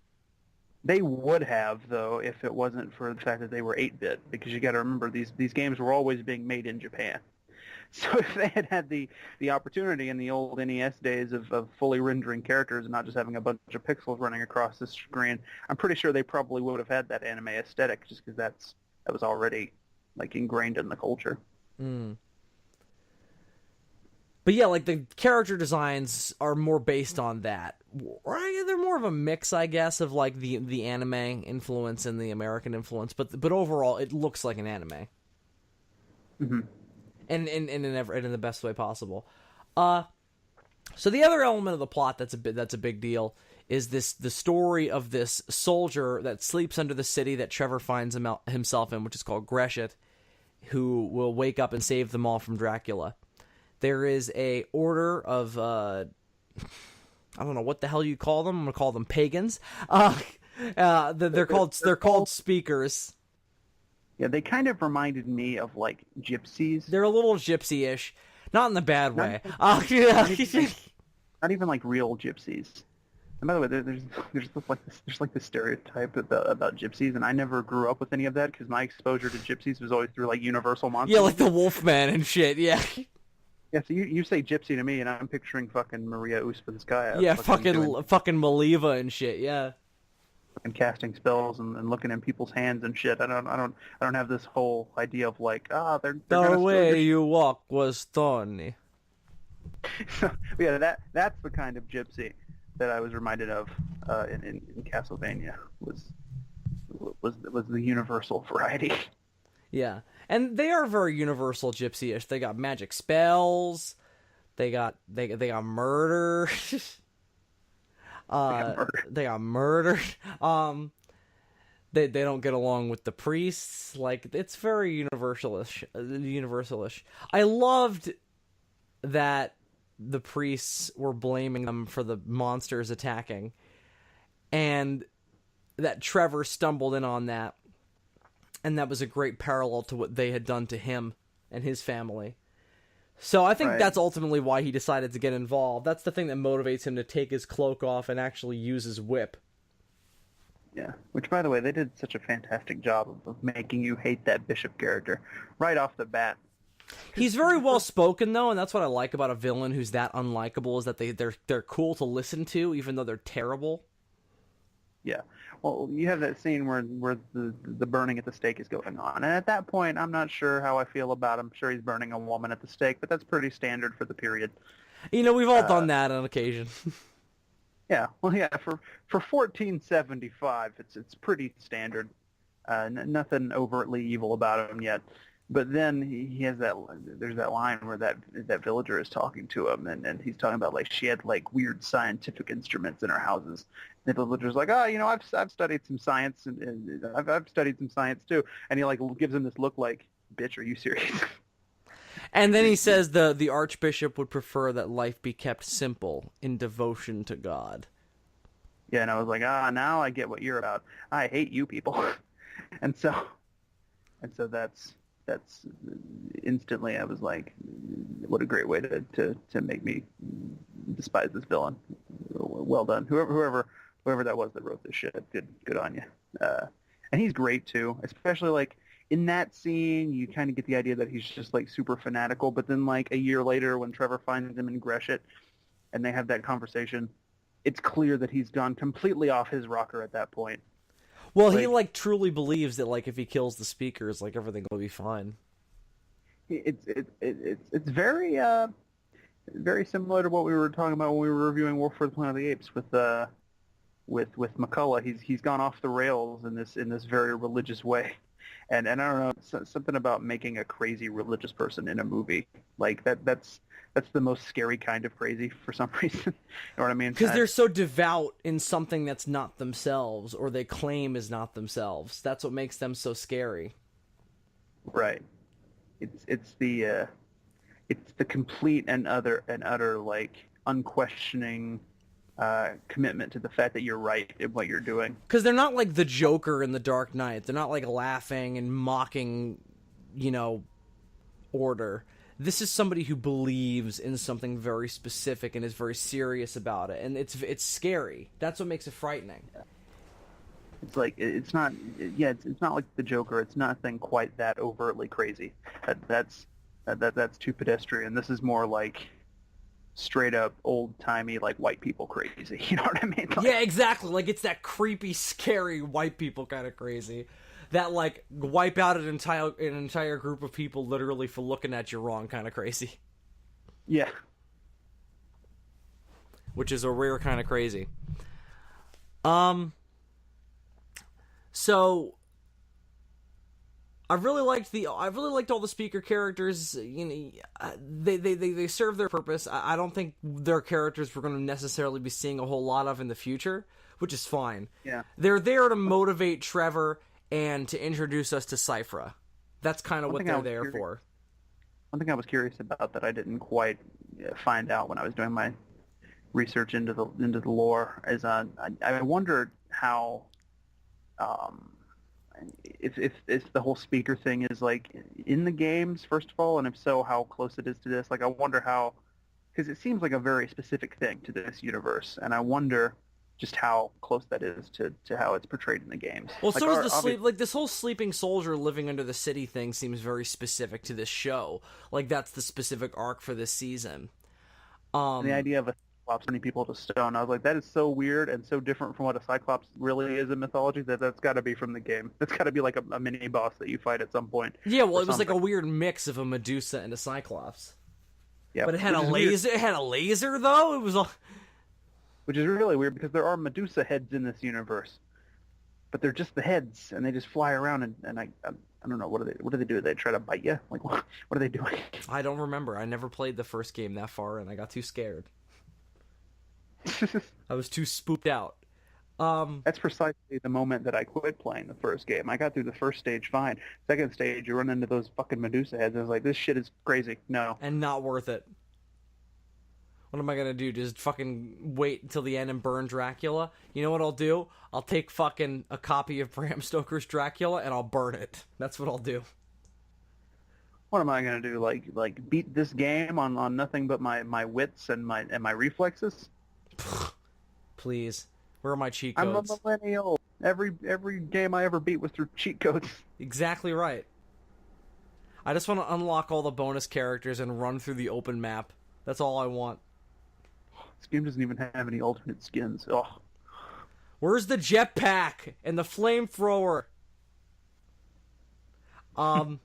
[SPEAKER 2] They would have, though, if it wasn't for the fact that they were 8-bit, because you got to remember these games were always being made in Japan. So if they had the opportunity in the old NES days of fully rendering characters and not just having a bunch of pixels running across the screen, I'm pretty sure they probably would have had that anime aesthetic, just because that was already like ingrained in the culture.
[SPEAKER 1] Mm. But yeah, like the character designs are more based on that. Right? They're more of a mix, I guess, of like the anime influence and the American influence. But overall, it looks like an anime.
[SPEAKER 2] Mm-hmm.
[SPEAKER 1] And in the best way possible. So the other element of the plot that's a big deal is the story of this soldier that sleeps under the city that Trevor finds himself in, which is called Greshit, who will wake up and save them all from Dracula. There is a order of I don't know what the hell you call them. I'm gonna call them pagans. They're called speakers.
[SPEAKER 2] Yeah, they kind of reminded me of like gypsies.
[SPEAKER 1] They're a little gypsy-ish, not in the bad way.
[SPEAKER 2] Not even like real gypsies. And by the way, there's this stereotype about gypsies, and I never grew up with any of that because my exposure to gypsies was always through like Universal monsters.
[SPEAKER 1] Yeah, like the Wolfman and shit. Yeah.
[SPEAKER 2] Yeah, so you say gypsy to me, and I'm picturing fucking Maria Uspinskaya.
[SPEAKER 1] Yeah, fucking Maliva and shit. Yeah.
[SPEAKER 2] And casting spells and looking in people's hands and shit. I don't have this whole idea of like they're
[SPEAKER 1] the way you walk was thorny.
[SPEAKER 2] Yeah, that's the kind of gypsy that I was reminded of in Castlevania was the universal variety.
[SPEAKER 1] Yeah, and they are very universal gypsy-ish. They got magic spells. They got murder. They got murdered. They don't get along with the priests. Like, it's very universalish. I loved that the priests were blaming them for the monsters attacking, and that Trevor stumbled in on that, and that was a great parallel to what they had done to him and his family. So I think that's ultimately why he decided to get involved. That's the thing that motivates him to take his cloak off and actually use his whip.
[SPEAKER 2] Yeah, which, by the way, they did such a fantastic job of making you hate that Bishop character right off the bat.
[SPEAKER 1] He's very well spoken, though, and that's what I like about a villain who's that unlikable, is that they're cool to listen to, even though they're terrible.
[SPEAKER 2] Yeah. Well, you have that scene where the burning at the stake is going on, and at that point, I'm not sure how I feel about him. I'm sure he's burning a woman at the stake, but that's pretty standard for the period.
[SPEAKER 1] You know, we've all done that on occasion.
[SPEAKER 2] Yeah. Well, yeah. For 1475, it's pretty standard. Nothing overtly evil about him yet. But then he has there's that line where that villager is talking to him, and he's talking about like she had like weird scientific instruments in her houses. And the villager's like, oh, you know, I've studied some science, and I've studied some science too. And he like gives him this look like, bitch, are you serious?
[SPEAKER 1] And then he says the archbishop would prefer that life be kept simple in devotion to God.
[SPEAKER 2] Yeah, and I was like, now I get what you're about. I hate you people. and so that's instantly I was like, what a great way to make me despise this villain. Well done, whoever that was that wrote this shit. Good on you. And he's great too, especially like in that scene. You kind of get the idea that he's just like super fanatical, but then like a year later when Trevor finds him in Greshit and they have that conversation, it's clear that he's gone completely off his rocker at that point.
[SPEAKER 1] Well, he like truly believes that like if he kills the speakers, like everything will be fine. It's
[SPEAKER 2] very very similar to what we were talking about when we were reviewing War for the Planet of the Apes with McCullough. He's gone off the rails in this very religious way, and I don't know, something about making a crazy religious person in a movie like that's the most scary kind of crazy for some reason. You know what I mean?
[SPEAKER 1] Because they're so devout in something that's not themselves, or they claim is not themselves. That's what makes them so scary.
[SPEAKER 2] Right. It's the it's the complete and utter like unquestioning commitment to the fact that you're right in what you're doing.
[SPEAKER 1] Because they're not like the Joker in The Dark Knight. They're not like laughing and mocking, order. This is somebody who believes in something very specific and is very serious about it, and it's scary. That's what makes it frightening.
[SPEAKER 2] It's like it's not like the Joker. It's nothing quite that overtly crazy. That's too pedestrian. This is more like straight up old timey like white people crazy. You know what I mean? Like,
[SPEAKER 1] Yeah, exactly. Like it's that creepy, scary white people kind of crazy that like wipe out an entire group of people literally for looking at you wrong kind of crazy.
[SPEAKER 2] Yeah.
[SPEAKER 1] Which is a rare kind of crazy. So I really liked all the speaker characters. They serve their purpose. I don't think their characters we're going to necessarily be seeing a whole lot of in the future, which is fine.
[SPEAKER 2] Yeah.
[SPEAKER 1] They're there to motivate Trevor and to introduce us to Cyphra. That's kind of what they're there for.
[SPEAKER 2] One thing I was curious about that I didn't quite find out when I was doing my research into the lore is I wondered how if the whole speaker thing is like in the games first of all, and if so, how close it is to this. Like I wonder how, because it seems like a very specific thing to this universe, and I wonder just how close that is to how it's portrayed in the games.
[SPEAKER 1] Well,
[SPEAKER 2] like,
[SPEAKER 1] so does the sleep. Like this whole sleeping soldier living under the city thing seems very specific to this show. Like that's the specific arc for this season.
[SPEAKER 2] The idea of a Cyclops turning people to stone, I was like, that is so weird and so different from what a Cyclops really is in mythology that's got to be from the game. That's got to be like a mini boss that you fight at some point.
[SPEAKER 1] Yeah, well, it was like a weird mix of a Medusa and a Cyclops.
[SPEAKER 2] Yeah,
[SPEAKER 1] but it had a laser. Weird. It had a laser though. It was all.
[SPEAKER 2] Which is really weird because there are Medusa heads in this universe, but they're just the heads, and they just fly around, and I don't know, what do they do? They try to bite you? Like what are they doing?
[SPEAKER 1] I don't remember. I never played the first game that far, and I got too scared. I was too spooked out.
[SPEAKER 2] That's precisely the moment that I quit playing the first game. I got through the first stage fine. Second stage, you run into those fucking Medusa heads. I was like, this shit is crazy. No.
[SPEAKER 1] And not worth it. What am I gonna do? Just fucking wait until the end and burn Dracula? You know what I'll do? I'll take fucking a copy of Bram Stoker's Dracula and I'll burn it. That's what I'll do.
[SPEAKER 2] What am I gonna do? Like beat this game on nothing but my wits and my reflexes?
[SPEAKER 1] Please. Where are my cheat codes?
[SPEAKER 2] I'm a millennial. Every game I ever beat was through cheat codes.
[SPEAKER 1] Exactly right. I just want to unlock all the bonus characters and run through the open map. That's all I want.
[SPEAKER 2] This game doesn't even have any alternate skins. Ugh.
[SPEAKER 1] Where's the jetpack and the flamethrower? I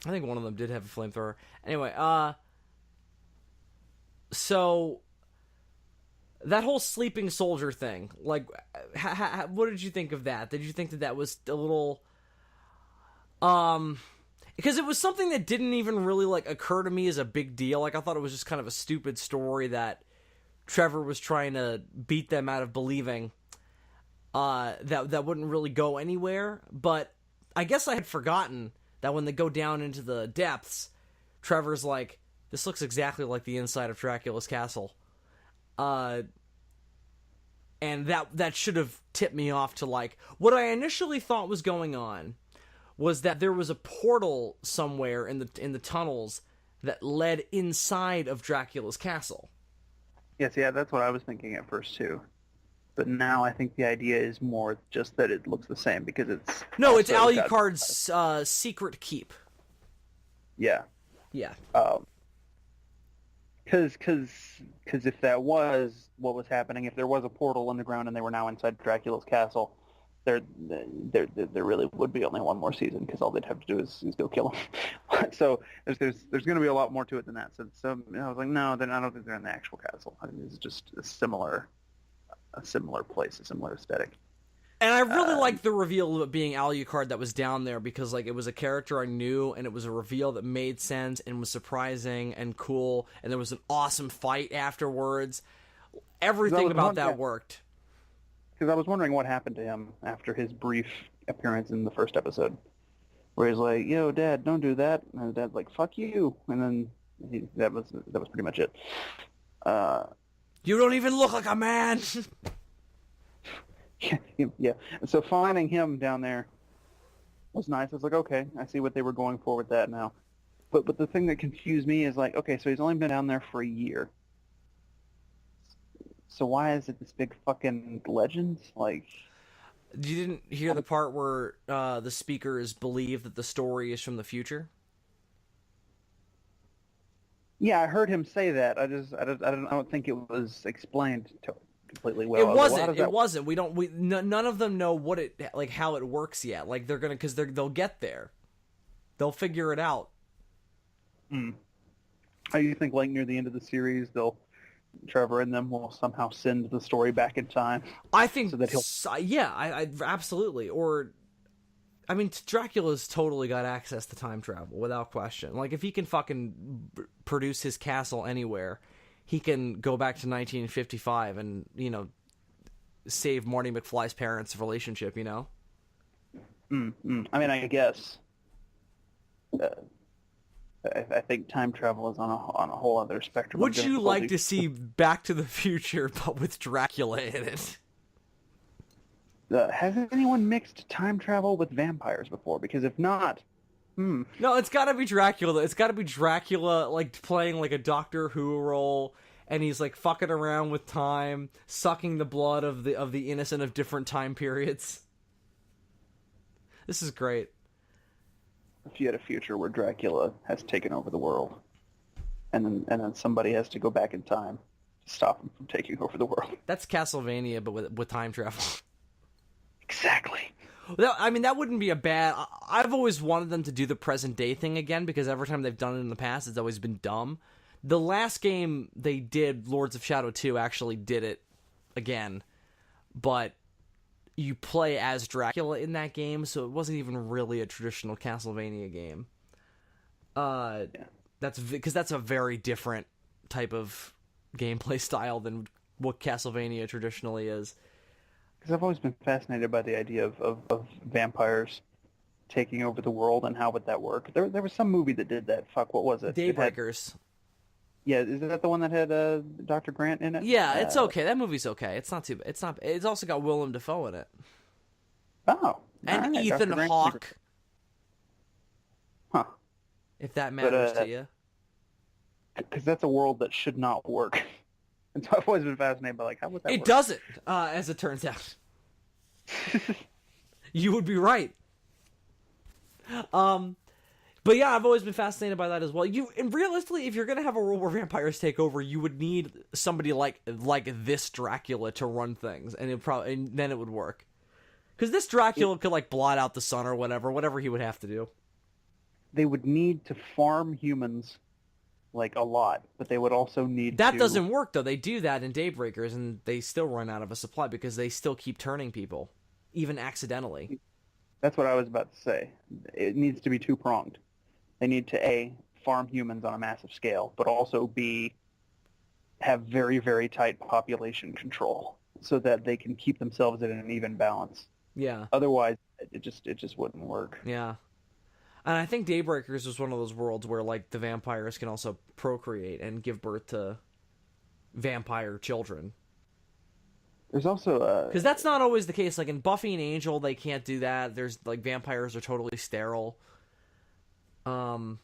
[SPEAKER 1] think one of them did have a flamethrower. Anyway, so that whole sleeping soldier thing, like, what did you think of that? Did you think that was a little, because it was something that didn't even really, like, occur to me as a big deal. Like, I thought it was just kind of a stupid story that Trevor was trying to beat them out of believing, that wouldn't really go anywhere. But I guess I had forgotten that when they go down into the depths, Trevor's like, this looks exactly like the inside of Dracula's castle. And that should have tipped me off to, like, what I initially thought was going on was that there was a portal somewhere in the tunnels that led inside of Dracula's castle.
[SPEAKER 2] Yes, yeah, that's what I was thinking at first too. But now I think the idea is more just that it looks the same because it's...
[SPEAKER 1] No, it's Alucard's secret keep.
[SPEAKER 2] Yeah.
[SPEAKER 1] Yeah.
[SPEAKER 2] Because if that was what was happening, if there was a portal in the ground and they were now inside Dracula's castle, there really would be only one more season because all they'd have to do is go kill him. So there's going to be a lot more to it than that. So I was like, no, then I don't think they're in the actual castle. I think it's just a similar place, a similar aesthetic.
[SPEAKER 1] And I really liked the reveal of it being Alucard that was down there because, like, it was a character I knew, and it was a reveal that made sense and was surprising and cool, and there was an awesome fight afterwards. Everything about that worked.
[SPEAKER 2] Because I was wondering what happened to him after his brief appearance in the first episode, where he's like, yo, Dad, don't do that. And his dad's like, fuck you. And then That was pretty much it. Uh,
[SPEAKER 1] You don't even look like a man.
[SPEAKER 2] yeah. So finding him down there was nice. I was like, okay, I see what they were going for with that now. But the thing that confused me is like, okay, so he's only been down there for a year. So why is it this big fucking legend? Like,
[SPEAKER 1] You didn't hear the part where the speakers believe that the story is from the future?
[SPEAKER 2] yeah, I heard him say that. I don't think it was explained completely well.
[SPEAKER 1] It
[SPEAKER 2] I was like, well, how
[SPEAKER 1] wasn't.
[SPEAKER 2] does
[SPEAKER 1] It
[SPEAKER 2] that
[SPEAKER 1] wasn't. We don't. None of them know what it like how it works yet. Like they're gonna because they'll get there. They'll figure it out.
[SPEAKER 2] Hmm. How you think, like, near the end of the series, Trevor and them will somehow send the story back in time
[SPEAKER 1] I think.
[SPEAKER 2] so that he'll...
[SPEAKER 1] Yeah. I absolutely. Or, I mean, Dracula's totally got access to time travel without question. Like if he can fucking produce his castle anywhere, he can go back to 1955 and save Marty McFly's parents' relationship.
[SPEAKER 2] I mean, I guess. I think time travel is on a whole other spectrum.
[SPEAKER 1] Would you like to see Back to the Future but with Dracula in it?
[SPEAKER 2] Has anyone mixed time travel with vampires before? Because if not,
[SPEAKER 1] No, it's got to be Dracula. It's got to be Dracula, like playing like a Doctor Who role, and he's like fucking around with time, sucking the blood of the innocent of different time periods. This is great.
[SPEAKER 2] if you had a future where Dracula has taken over the world, and then somebody has to go back in time to stop him from taking over the world.
[SPEAKER 1] That's Castlevania, but with time travel.
[SPEAKER 2] Exactly.
[SPEAKER 1] I mean, that wouldn't be a bad... I've always wanted them to do the present day thing again, because every time they've done it in the past, it's always been dumb. The last game they did, Lords of Shadow 2, actually did it again, but you play as Dracula in that game, so it wasn't even really a traditional Castlevania game.
[SPEAKER 2] Yeah.
[SPEAKER 1] That's because that's a very different type of gameplay style than what Castlevania traditionally is.
[SPEAKER 2] Because I've always been fascinated by the idea of vampires taking over the world, and how would that work? There was some movie that did that. Fuck, what was it?
[SPEAKER 1] Daybreakers.
[SPEAKER 2] Yeah, is that the one that had Dr. Grant in it?
[SPEAKER 1] Yeah, it's okay. That movie's okay. It's not too bad. It's not. It's also got Willem Dafoe in it.
[SPEAKER 2] Oh.
[SPEAKER 1] And
[SPEAKER 2] right,
[SPEAKER 1] Ethan
[SPEAKER 2] Dr. Grant's
[SPEAKER 1] Hawke.
[SPEAKER 2] Huh.
[SPEAKER 1] If that matters to you.
[SPEAKER 2] Because that's a world that should not work. And so I've always been fascinated by, like, how would that work?
[SPEAKER 1] It doesn't, as it turns out. You would be right. But yeah, I've always been fascinated by that as well. And realistically, if you're gonna have a world where vampires take over, you would need somebody like this Dracula to run things, and then it would work. Because this Dracula could like blot out the sun or whatever he would have to do.
[SPEAKER 2] They would need to farm humans, like, a lot, but they would also need
[SPEAKER 1] That
[SPEAKER 2] to...
[SPEAKER 1] doesn't work though. They do that in Daybreakers, and they still run out of a supply because they still keep turning people, even accidentally.
[SPEAKER 2] That's what I was about to say. It needs to be two-pronged. They need to, A, farm humans on a massive scale, but also, B, have very, very tight population control so that they can keep themselves at an even balance.
[SPEAKER 1] Yeah.
[SPEAKER 2] Otherwise, it just wouldn't work.
[SPEAKER 1] Yeah. And I think Daybreakers was one of those worlds where, like, the vampires can also procreate and give birth to vampire children.
[SPEAKER 2] There's also
[SPEAKER 1] because that's not always the case. Like in Buffy and Angel, they can't do that. There's like vampires are totally sterile. Although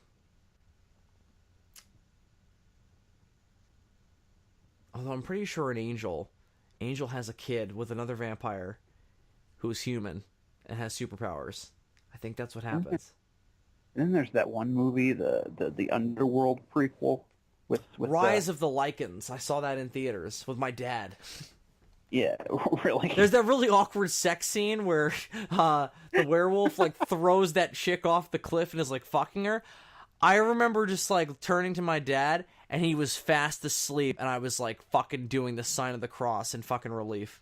[SPEAKER 1] I'm pretty sure in Angel has a kid with another vampire who's human and has superpowers. I think that's what happens.
[SPEAKER 2] And then there's that one movie, the Underworld prequel with
[SPEAKER 1] Rise of the Lycans. I saw that in theaters with my dad.
[SPEAKER 2] Yeah, really.
[SPEAKER 1] There's that really awkward sex scene where the werewolf like throws that chick off the cliff and is like fucking her. I remember just like turning to my dad and he was fast asleep and I was like fucking doing the sign of the cross in fucking relief.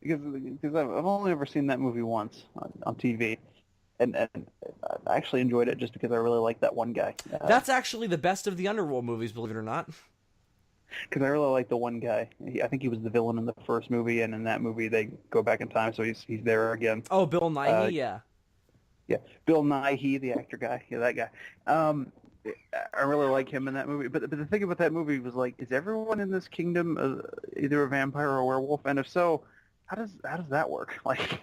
[SPEAKER 2] because I've only ever seen that movie once on TV. And I actually enjoyed it just because I really like that one guy.
[SPEAKER 1] That's actually the best of the Underworld movies, believe it or not.
[SPEAKER 2] Because I really like the one guy. I think he was the villain in the first movie, and in that movie they go back in time, so he's there again.
[SPEAKER 1] Oh, Bill Nighy, yeah.
[SPEAKER 2] Yeah, Bill Nighy, the actor guy. Yeah, that guy. Um, I really like him in that movie. But the thing about that movie was like, is everyone in this kingdom either a vampire or a werewolf? And if so, how does that work? Like,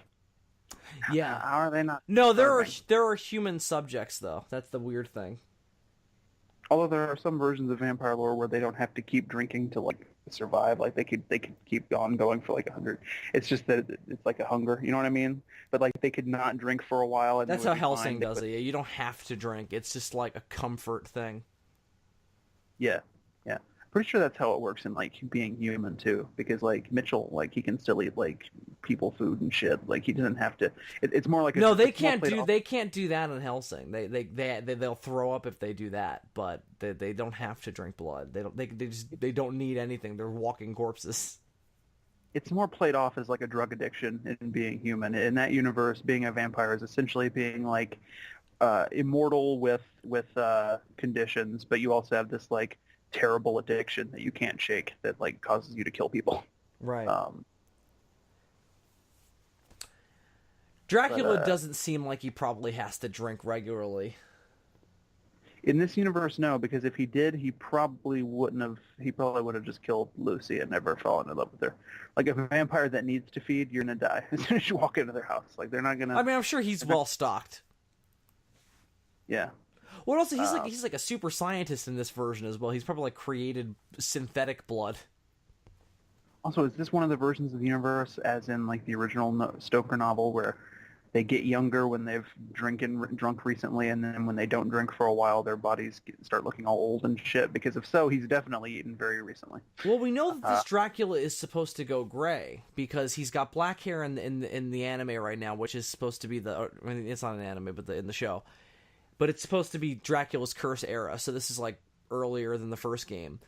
[SPEAKER 1] Yeah.
[SPEAKER 2] how are they not
[SPEAKER 1] No,
[SPEAKER 2] starving?
[SPEAKER 1] there are human subjects though. That's the weird thing.
[SPEAKER 2] Although there are some versions of vampire lore where they don't have to keep drinking to like survive. Like they could keep on going for like 100. It's just that it's like a hunger. You know what I mean? But like they could not drink for a while and they
[SPEAKER 1] That's
[SPEAKER 2] would
[SPEAKER 1] how
[SPEAKER 2] be fine.
[SPEAKER 1] Helsing does it. Yeah, you don't have to drink. It's just like a comfort thing.
[SPEAKER 2] Yeah, yeah. Pretty sure that's how it works in like being human too. Because like Mitchell, like he can still eat like people food and shit. Like he doesn't have to. It's more like
[SPEAKER 1] No,
[SPEAKER 2] it's more played off.
[SPEAKER 1] they can't do that in Helsing. They'll throw up if they do that, but they don't have to drink blood. They don't need anything. They're walking corpses.
[SPEAKER 2] It's more played off as like a drug addiction in being human. In that universe, being a vampire is essentially being like immortal with conditions, but you also have this like terrible addiction that you can't shake that like causes you to kill people.
[SPEAKER 1] Right.
[SPEAKER 2] Um, but
[SPEAKER 1] Dracula doesn't seem like he probably has to drink regularly.
[SPEAKER 2] in this universe, no, because if he did, he probably wouldn't have. He probably would have just killed Lucy and never fallen in love with her. Like a vampire that needs to feed, you're gonna die as soon as you walk into their house. Like they're not gonna.
[SPEAKER 1] I mean, I'm sure he's well stocked.
[SPEAKER 2] Yeah.
[SPEAKER 1] Well, also he's like a super scientist in this version as well. He's probably like created synthetic blood.
[SPEAKER 2] Also, is this one of the versions of the universe, as in like the original Stoker novel, where they get younger when they've drunk recently, and then when they don't drink for a while, their bodies start looking all old and shit? Because if so, he's definitely eaten very recently.
[SPEAKER 1] Well, we know that this Dracula is supposed to go gray because he's got black hair in the anime right now, which is supposed to be I mean, it's not an anime, but in the show. But it's supposed to be Dracula's curse era, so this is like earlier than the first game.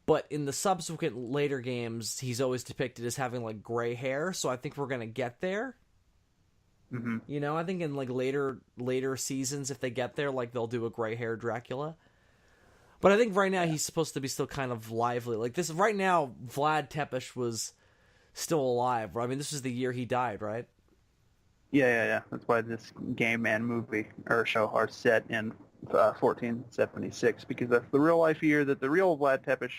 [SPEAKER 1] But in the subsequent later games, he's always depicted as having like gray hair, so I think we're gonna get there.
[SPEAKER 2] Mm-hmm.
[SPEAKER 1] You know, I think in like later seasons, if they get there, like they'll do a gray hair Dracula. But I think right now he's supposed to be still kind of lively. Like this right now, Vlad Tepes was still alive. I mean, this was the year he died, right?
[SPEAKER 2] Yeah. That's why this game and movie or show are set in 1476, because that's the real life year that the real Vlad Tepes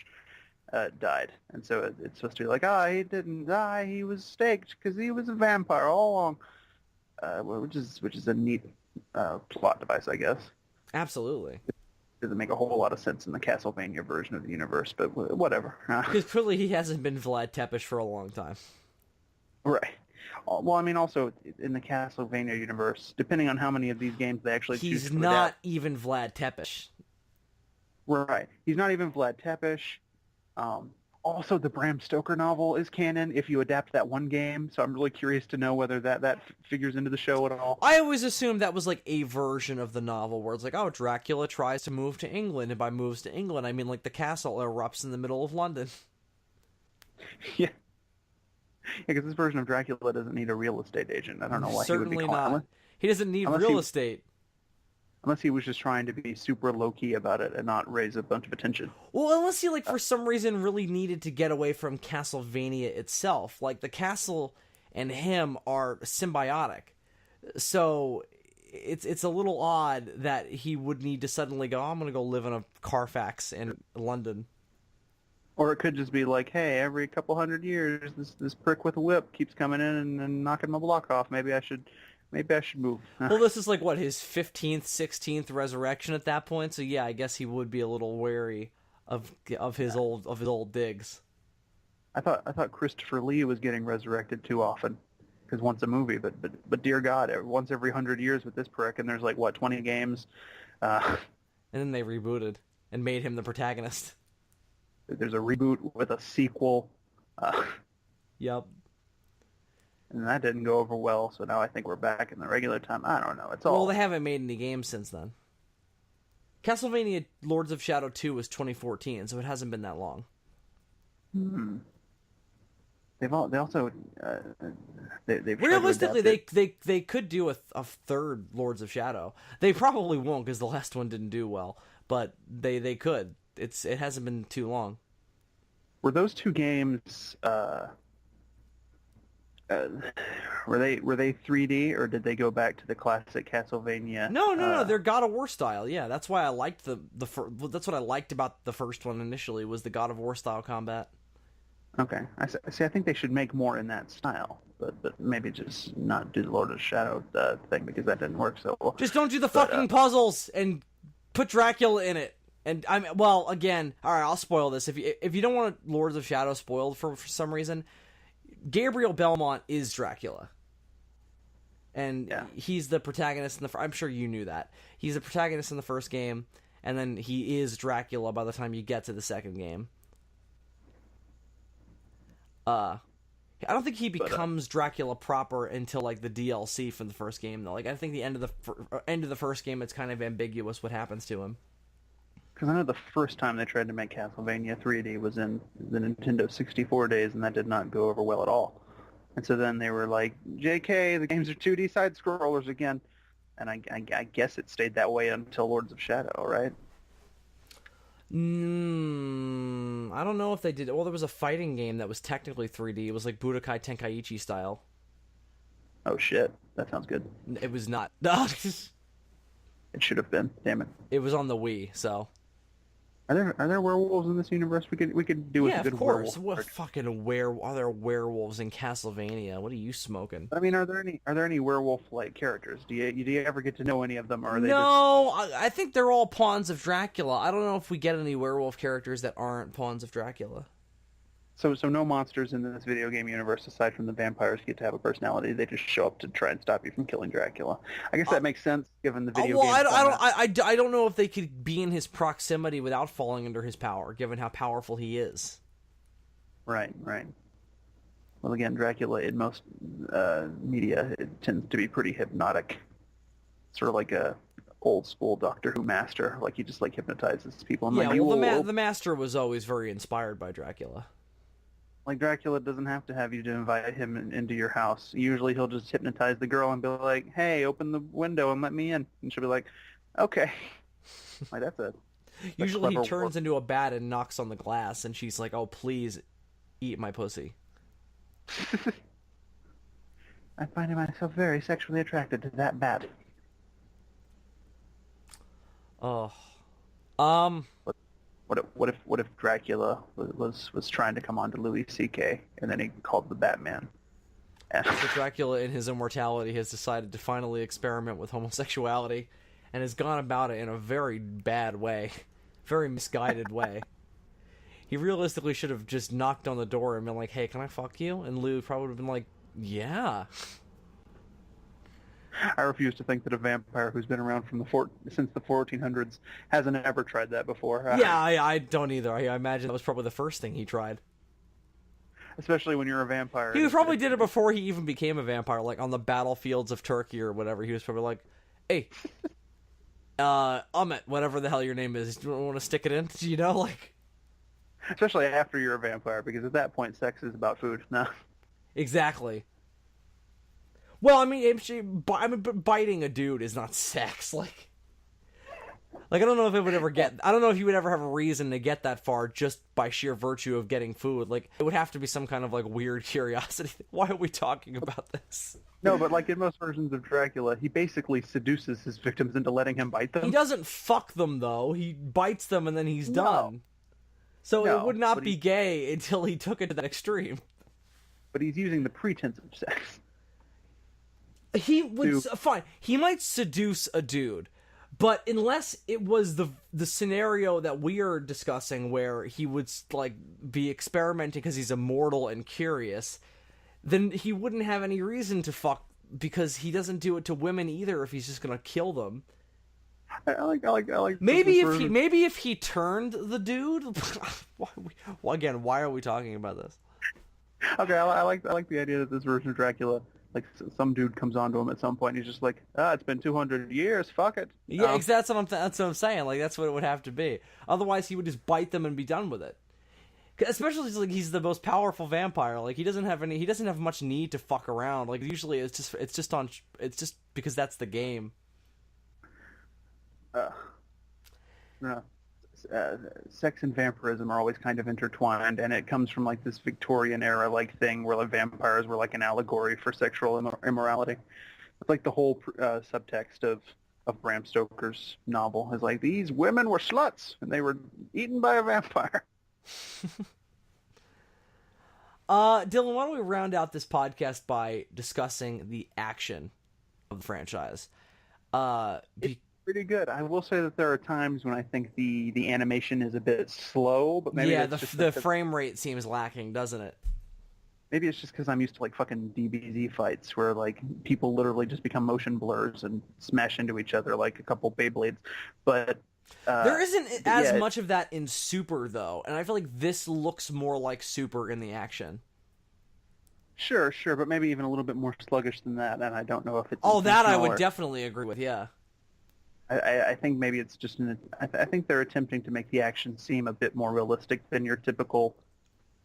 [SPEAKER 2] died. And so it's supposed to be like, he didn't die, he was staked because he was a vampire all along. Which is a neat plot device, I guess.
[SPEAKER 1] Absolutely.
[SPEAKER 2] Doesn't make a whole lot of sense in the Castlevania version of the universe, but whatever.
[SPEAKER 1] Because clearly he hasn't been Vlad Tepes for a long time.
[SPEAKER 2] Right. Well, I mean, also in the Castlevania universe, depending on how many of these games they actually choose
[SPEAKER 1] He's
[SPEAKER 2] to
[SPEAKER 1] not
[SPEAKER 2] adapt.
[SPEAKER 1] even Vlad Tepes.
[SPEAKER 2] Right. He's not even Vlad Tepes. Also, the Bram Stoker novel is canon if you adapt that one game, so I'm really curious to know whether that figures into the show at all.
[SPEAKER 1] I always assumed that was like a version of the novel where it's like, oh, Dracula tries to move to England, and by moves to England, I mean like the castle erupts in the middle of London.
[SPEAKER 2] Yeah. Because this version of Dracula doesn't need a real estate agent. I don't know why he would be
[SPEAKER 1] Certainly
[SPEAKER 2] calling.
[SPEAKER 1] not. He doesn't need real estate.
[SPEAKER 2] Unless he was just trying to be super low-key about it and not raise a bunch of attention.
[SPEAKER 1] Well, unless he, like, for some reason really needed to get away from Castlevania itself. Like, the castle and him are symbiotic. So, it's a little odd that he would need to suddenly go, I'm going to go live in a Carfax in London.
[SPEAKER 2] Or it could just be like, hey, every couple hundred years, this prick with a whip keeps coming in and knocking my block off. Maybe I should move.
[SPEAKER 1] Well, this is like what, his 15th, 16th resurrection at that point. So yeah, I guess he would be a little wary of his old digs.
[SPEAKER 2] I thought Christopher Lee was getting resurrected too often, because once a movie, but dear God, once every 100 years with this prick, and there's like what 20 games.
[SPEAKER 1] And then they rebooted and made him the protagonist.
[SPEAKER 2] There's a reboot with a sequel.
[SPEAKER 1] Yep.
[SPEAKER 2] And that didn't go over well, so now I think we're back in the regular time. I don't know. It's all...
[SPEAKER 1] Well, they haven't made any games since then. Castlevania Lords of Shadow 2 was 2014, so it hasn't been that long.
[SPEAKER 2] They've also they've
[SPEAKER 1] realistically they could do a third Lords of Shadow. They probably won't because the last one didn't do well, but they could. It hasn't been too long.
[SPEAKER 2] Were those two games Uh, were they 3D or did they go back to the classic Castlevania?
[SPEAKER 1] No. They're God of War style. Yeah, that's why I liked that's what I liked about the first one initially was the God of War style combat.
[SPEAKER 2] Okay, I think they should make more in that style, but maybe just not do the Lord of Shadow thing because that didn't work so well.
[SPEAKER 1] Just don't do the fucking puzzles and put Dracula in it. And well, again, all right, I'll spoil this. If you don't want Lords of Shadow spoiled for some reason, Gabriel Belmont is Dracula. And he's the protagonist in the I'm sure you knew that. He's the protagonist in the first game, and then he is Dracula by the time you get to the second game. I don't think he becomes Dracula proper until like the DLC from the first game though. Like I think the end of the first game it's kind of ambiguous what happens to him.
[SPEAKER 2] Because I know the first time they tried to make Castlevania 3D was in the Nintendo 64 days, and that did not go over well at all. And so then they were like, JK, the games are 2D side-scrollers again. And I guess it stayed that way until Lords of Shadow, right?
[SPEAKER 1] I don't know if they did. Well, there was a fighting game that was technically 3D. It was like Budokai Tenkaichi style.
[SPEAKER 2] Oh, shit. That sounds good.
[SPEAKER 1] It was not.
[SPEAKER 2] It should have been. Damn it.
[SPEAKER 1] It was on the Wii, so...
[SPEAKER 2] Are there werewolves in this universe? We could do with a good werewolf.
[SPEAKER 1] Yeah, of course. What fucking are there werewolves in Castlevania? What are you smoking?
[SPEAKER 2] I mean, are there any werewolf-like characters? Do you ever get to know any of them, or are they
[SPEAKER 1] No, I think they're all pawns of Dracula. I don't know if we get any werewolf characters that aren't pawns of Dracula.
[SPEAKER 2] So no monsters in this video game universe aside from the vampires get to have a personality. They just show up to try and stop you from killing Dracula. I guess that makes sense given the video game.
[SPEAKER 1] I don't know if they could be in his proximity without falling under his power, given how powerful he is.
[SPEAKER 2] Right. Well, again, Dracula in most media it tends to be pretty hypnotic, sort of like a old school Doctor Who master. Like he just like hypnotizes people. And
[SPEAKER 1] the master was always very inspired by Dracula.
[SPEAKER 2] Like, Dracula doesn't have to have you to invite him into your house. Usually he'll just hypnotize the girl and be like, hey, open the window and let me in. And she'll be like, okay. Like, that's
[SPEAKER 1] Usually he turns into a bat and knocks on the glass, and she's like, oh, please eat my pussy.
[SPEAKER 2] I find myself very sexually attracted to that bat.
[SPEAKER 1] Oh.
[SPEAKER 2] What if Dracula was trying to come on to Louis C.K. and then he called the Batman?
[SPEAKER 1] So Dracula, in his immortality, has decided to finally experiment with homosexuality and has gone about it in a very bad way, very misguided way. He realistically should have just knocked on the door and been like, hey, can I fuck you? And Lou probably would have been like, yeah.
[SPEAKER 2] I refuse to think that a vampire who's been around since the 1400s hasn't ever tried that before.
[SPEAKER 1] Yeah, I don't either. I imagine that was probably the first thing he tried.
[SPEAKER 2] Especially when you're a vampire.
[SPEAKER 1] He probably did it before he even became a vampire, like on the battlefields of Turkey or whatever. He was probably like, hey, Ahmet, whatever the hell your name is, do you want to stick it in? You know, like...
[SPEAKER 2] Especially after you're a vampire, because at that point, sex is about food. No.
[SPEAKER 1] Exactly. Well, I mean, biting a dude is not sex. Like, I don't know if it would ever get... I don't know if you would ever have a reason to get that far just by sheer virtue of getting food. Like, it would have to be some kind of, like, weird curiosity. Why are we talking about this?
[SPEAKER 2] No, but, like, in most versions of Dracula, he basically seduces his victims into letting him bite them.
[SPEAKER 1] He doesn't fuck them, though. He bites them and then he's done. So it would not be gay until he took it to that extreme.
[SPEAKER 2] But he's using the pretense of sex.
[SPEAKER 1] He would fine. He might seduce a dude, but unless it was the scenario that we are discussing, where he would like be experimenting because he's immortal and curious, then he wouldn't have any reason to fuck because he doesn't do it to women either. If he's just gonna kill them,
[SPEAKER 2] I like.
[SPEAKER 1] Maybe if he turned the dude. Why are we talking about this?
[SPEAKER 2] Okay, I like the idea that this version of Dracula. Like, some dude comes onto him at some point, and he's just like, it's been 200 years, fuck it.
[SPEAKER 1] Yeah, that's what I'm saying. Like, that's what it would have to be. Otherwise, he would just bite them and be done with it. Especially, like, he's the most powerful vampire. Like, he doesn't have much need to fuck around. Like, usually it's just because that's the game.
[SPEAKER 2] No. sex and vampirism are always kind of intertwined, and it comes from like this Victorian era like thing where like vampires were like an allegory for sexual immorality. It's like the whole subtext of Bram Stoker's novel is like these women were sluts and they were eaten by a vampire.
[SPEAKER 1] Dylan, why don't we round out this podcast by discussing the action of the franchise?
[SPEAKER 2] It's pretty good. I will say that there are times when I think the animation is a bit slow, but maybe
[SPEAKER 1] the frame rate seems lacking, doesn't it?
[SPEAKER 2] Maybe it's just because I'm used to like fucking DBZ fights where like people literally just become motion blurs and smash into each other like a couple Beyblades. But
[SPEAKER 1] there isn't as much of that in Super though, and I feel like this looks more like Super in the action.
[SPEAKER 2] Sure, but maybe even a little bit more sluggish than that, and I don't know if it's...
[SPEAKER 1] Oh, that I would definitely agree with, yeah.
[SPEAKER 2] I think maybe it's just... I think they're attempting to make the action seem a bit more realistic than your typical...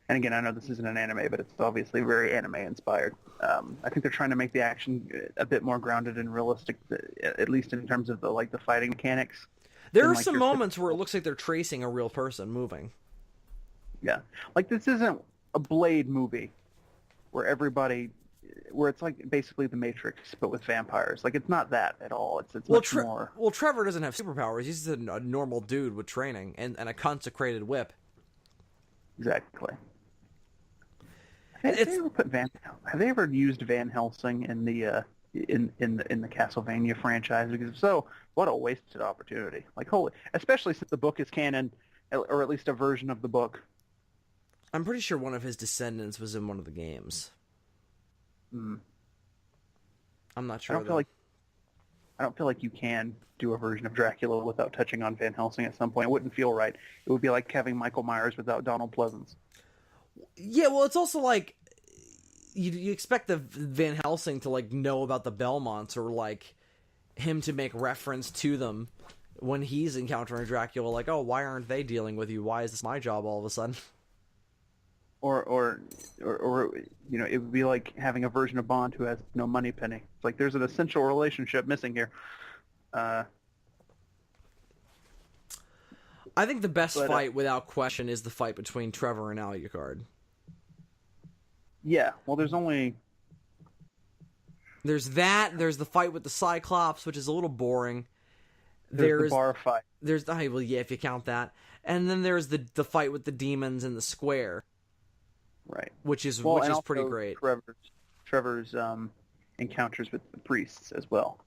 [SPEAKER 2] And again, I know this isn't an anime, but it's obviously very anime-inspired. I think they're trying to make the action a bit more grounded and realistic, at least in terms of the fighting mechanics.
[SPEAKER 1] There are some moments where it looks like they're tracing a real person moving.
[SPEAKER 2] Yeah. Like, this isn't a Blade movie where it's like basically the Matrix, but with vampires. Like, it's not that at all. It's much more...
[SPEAKER 1] Well, Trevor doesn't have superpowers. He's just a normal dude with training and a consecrated whip.
[SPEAKER 2] Exactly. Have they ever used Van Helsing in the Castlevania franchise? Because if so, what a wasted opportunity! Like, holy, especially since the book is canon, or at least a version of the book.
[SPEAKER 1] I'm pretty sure one of his descendants was in one of the games. I'm not sure.
[SPEAKER 2] I don't feel like you can do a version of Dracula without touching on Van Helsing at some point. It wouldn't feel right. It would be like having Michael Myers without Donald Pleasance.
[SPEAKER 1] Yeah, well, it's also like you expect the Van Helsing to like know about the Belmonts or like him to make reference to them when he's encountering Dracula. Like, oh, why aren't they dealing with you? Why is this my job all of a sudden?
[SPEAKER 2] Or you know, it would be like having a version of Bond who has no money penny. It's like there's an essential relationship missing here. I
[SPEAKER 1] think the best fight, without question, is the fight between Trevor and Alucard.
[SPEAKER 2] Yeah, well, there's
[SPEAKER 1] that. There's the fight with the Cyclops, which is a little boring.
[SPEAKER 2] There's the bar fight.
[SPEAKER 1] Well, yeah, if you count that. And then there's the fight with the demons in the square.
[SPEAKER 2] Right.
[SPEAKER 1] Which is pretty great.
[SPEAKER 2] Trevor's encounters with the priests as well.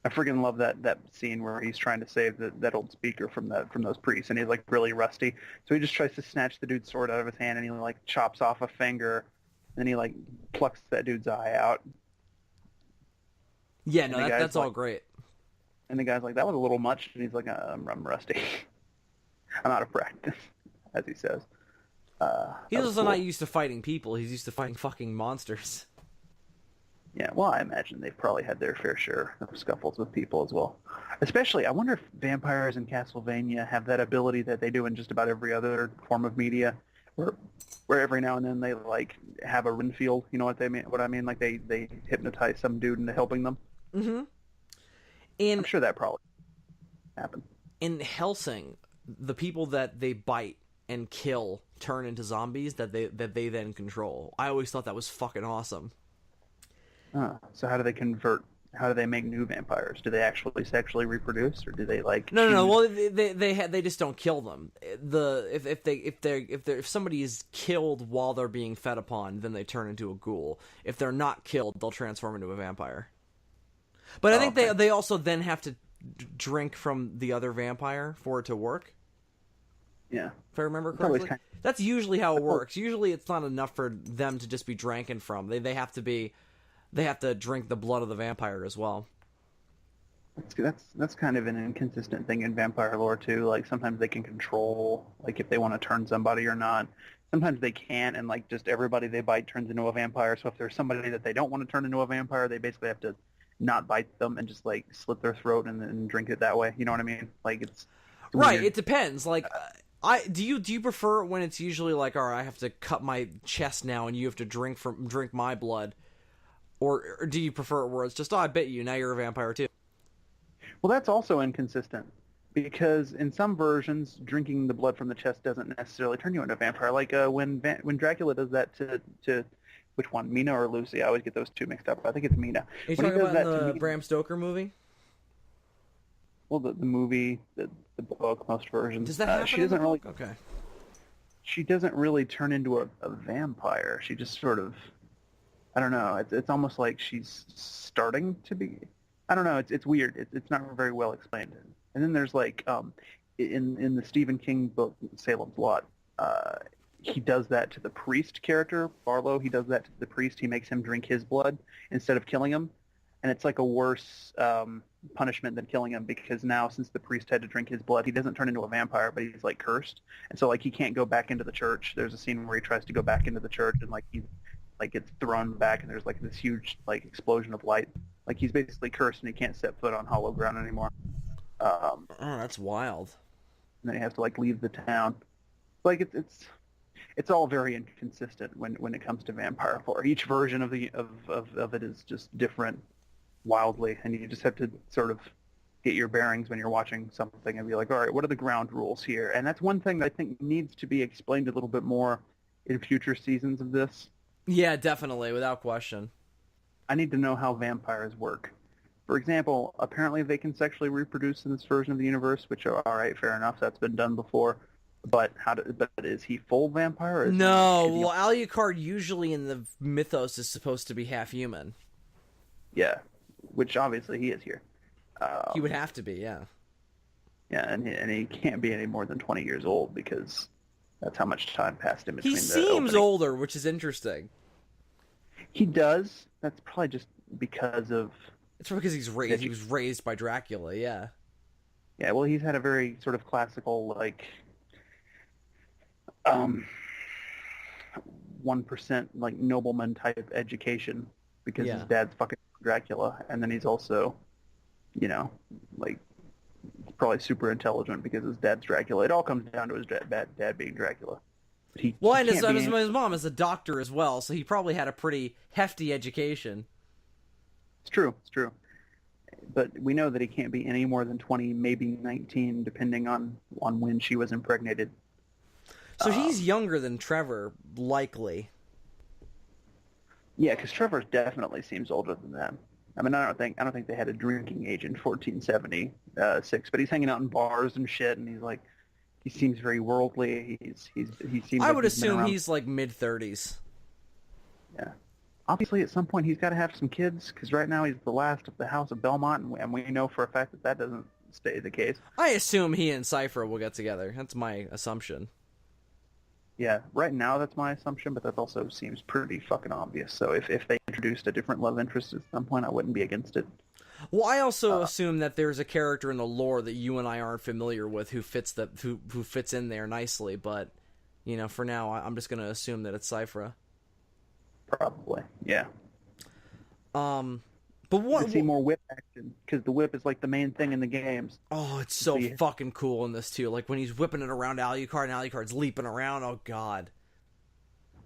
[SPEAKER 2] I freaking love that scene where he's trying to save that old speaker from those priests, and he's like really rusty. So he just tries to snatch the dude's sword out of his hand, and he like chops off a finger, and then he like plucks that dude's eye out.
[SPEAKER 1] Yeah, no, that's all great.
[SPEAKER 2] And the guy's like, "That was a little much," and he's like, "I'm rusty. I'm out of practice," as he says.
[SPEAKER 1] He's also not used to fighting people. He's used to fighting fucking monsters.
[SPEAKER 2] Yeah, well, I imagine they've probably had their fair share of scuffles with people as well. Especially, I wonder if vampires in Castlevania have that ability that they do in just about every other form of media, where every now and then they like have a Renfield. You know what they mean? What I mean? Like they hypnotize some dude into helping them.
[SPEAKER 1] Mm-hmm. And
[SPEAKER 2] I'm sure that probably happened.
[SPEAKER 1] In Helsing, the people that they bite and kill turn into zombies that they then control. I always thought that was fucking awesome.
[SPEAKER 2] So how do they make new vampires? Do they actually sexually reproduce, or do they like?
[SPEAKER 1] No. Well, they just don't kill them. If somebody is killed while they're being fed upon, then they turn into a ghoul. If they're not killed, they'll transform into a vampire. But I think they also then have to drink from the other vampire for it to work.
[SPEAKER 2] Yeah.
[SPEAKER 1] If I remember correctly. That's usually how it works. Usually it's not enough for them to just be drinking from. They have to drink the blood of the vampire as well.
[SPEAKER 2] That's kind of an inconsistent thing in vampire lore too. Like sometimes they can control like if they want to turn somebody or not. Sometimes they can't, and like just everybody they bite turns into a vampire. So if there's somebody that they don't want to turn into a vampire, they basically have to not bite them and just like slit their throat and then drink it that way. You know what I mean? Like it's
[SPEAKER 1] right.
[SPEAKER 2] Weird.
[SPEAKER 1] It depends. Like do you prefer when it's usually like, all right, I have to cut my chest now and you have to drink my blood, or do you prefer it where it's just, oh, I bit you, now you're a vampire too?
[SPEAKER 2] Well, that's also inconsistent because in some versions, drinking the blood from the chest doesn't necessarily turn you into a vampire. Like when Dracula does that to which one, Mina or Lucy? I always get those two mixed up. I think it's Mina.
[SPEAKER 1] Are you
[SPEAKER 2] When he
[SPEAKER 1] talking
[SPEAKER 2] does
[SPEAKER 1] about
[SPEAKER 2] that
[SPEAKER 1] in
[SPEAKER 2] to
[SPEAKER 1] the
[SPEAKER 2] Mina,
[SPEAKER 1] Bram Stoker movie?
[SPEAKER 2] well, the movie, the book, most versions,
[SPEAKER 1] Does that happen
[SPEAKER 2] she
[SPEAKER 1] in the
[SPEAKER 2] doesn't really.
[SPEAKER 1] book? Okay.
[SPEAKER 2] She doesn't really turn into a vampire. She just sort of, I don't know. It's almost like she's starting to be. I don't know. It's weird. It's not very well explained. And then there's like in the Stephen King book Salem's Lot, he does that to the priest character Barlow. He does that to the priest. He makes him drink his blood instead of killing him, and it's like a worse punishment than killing him, because now since the priest had to drink his blood, he doesn't turn into a vampire, but he's like cursed, and so like he can't go back into the church. There's a scene where he tries to go back into the church, and like he like gets thrown back, and there's like this huge like explosion of light. Like he's basically cursed, and he can't set foot on hollow ground anymore.
[SPEAKER 1] Oh, that's wild.
[SPEAKER 2] And then he has to like leave the town. Like it's all very inconsistent when it comes to vampire lore. Each version of it is just different wildly, and you just have to sort of get your bearings when you're watching something and be like, all right, what are the ground rules here? And that's one thing that I think needs to be explained a little bit more in future seasons of this.
[SPEAKER 1] Yeah, definitely, without question.
[SPEAKER 2] I need to know how vampires work. For example, apparently they can sexually reproduce in this version of the universe, which, all right, fair enough, that's been done before. But but is he full vampire? Or is
[SPEAKER 1] No,
[SPEAKER 2] he
[SPEAKER 1] well, Alucard usually in the mythos is supposed to be half human.
[SPEAKER 2] Yeah, which obviously he is here.
[SPEAKER 1] He would have to be, yeah.
[SPEAKER 2] Yeah, and he can't be any more than 20 years old, because that's how much time passed in between.
[SPEAKER 1] He
[SPEAKER 2] the
[SPEAKER 1] seems
[SPEAKER 2] opening.
[SPEAKER 1] older, which is interesting.
[SPEAKER 2] He does. That's probably just because of.
[SPEAKER 1] It's because he was raised by Dracula, yeah.
[SPEAKER 2] Yeah, well, he's had a very sort of classical, like, 1% like nobleman type education, because his dad's fucking Dracula, and then he's also, like, probably super intelligent because his dad's Dracula. It all comes down to his dad being Dracula.
[SPEAKER 1] And his mom is a doctor as well, so he probably had a pretty hefty education.
[SPEAKER 2] It's true. But we know that he can't be any more than 20, maybe 19, depending on when she was impregnated.
[SPEAKER 1] So he's younger than Trevor, likely.
[SPEAKER 2] Yeah, because Trevor definitely seems older than them. I mean, I don't think they had a drinking age in 1476, but he's hanging out in bars and shit, and he seems very worldly. He seems.
[SPEAKER 1] I would assume he's like mid-30s.
[SPEAKER 2] Yeah. Obviously, at some point, he's got to have some kids, because right now he's the last of the House of Belmont, and we know for a fact that doesn't stay the case.
[SPEAKER 1] I assume he and Cypher will get together. That's my assumption.
[SPEAKER 2] Yeah, right now that's my assumption, but that also seems pretty fucking obvious. So if they introduced a different love interest at some point, I wouldn't be against it.
[SPEAKER 1] Well, I also assume that there's a character in the lore that you and I aren't familiar with who fits in there nicely, but for now, I'm just going to assume that it's Cypher.
[SPEAKER 2] Probably, yeah.
[SPEAKER 1] But what?
[SPEAKER 2] You see more whip action, because the whip is like the main thing in the games.
[SPEAKER 1] Oh, it's so fucking cool in this too. Like when he's whipping it around Alucard and Alucard's leaping around. Oh god.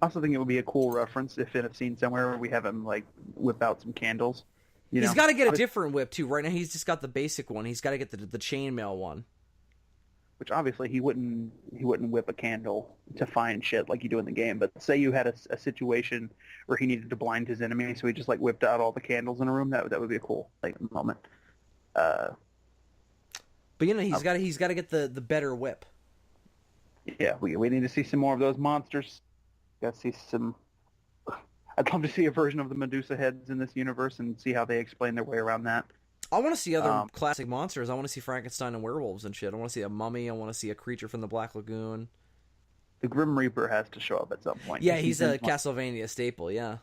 [SPEAKER 2] I also think it would be a cool reference if in a scene somewhere where we have him like whip out some candles.
[SPEAKER 1] He's got to get a different whip too. Right now he's just got the basic one. He's got to get the chainmail one.
[SPEAKER 2] Which obviously he wouldn't whip a candle to find shit like you do in the game. But say you had a situation where he needed to blind his enemy, so he just like whipped out all the candles in a room. That would be a cool moment.
[SPEAKER 1] But he's got to get the better whip.
[SPEAKER 2] Yeah, we need to see some more of those monsters. Got to see some. I'd love to see a version of the Medusa heads in this universe and see how they explain their way around that.
[SPEAKER 1] I want to see other classic monsters. I want to see Frankenstein and werewolves and shit. I want to see a mummy. I want to see a creature from the Black Lagoon.
[SPEAKER 2] The Grim Reaper has to show up at some point.
[SPEAKER 1] Yeah, he's a Castlevania staple, yeah.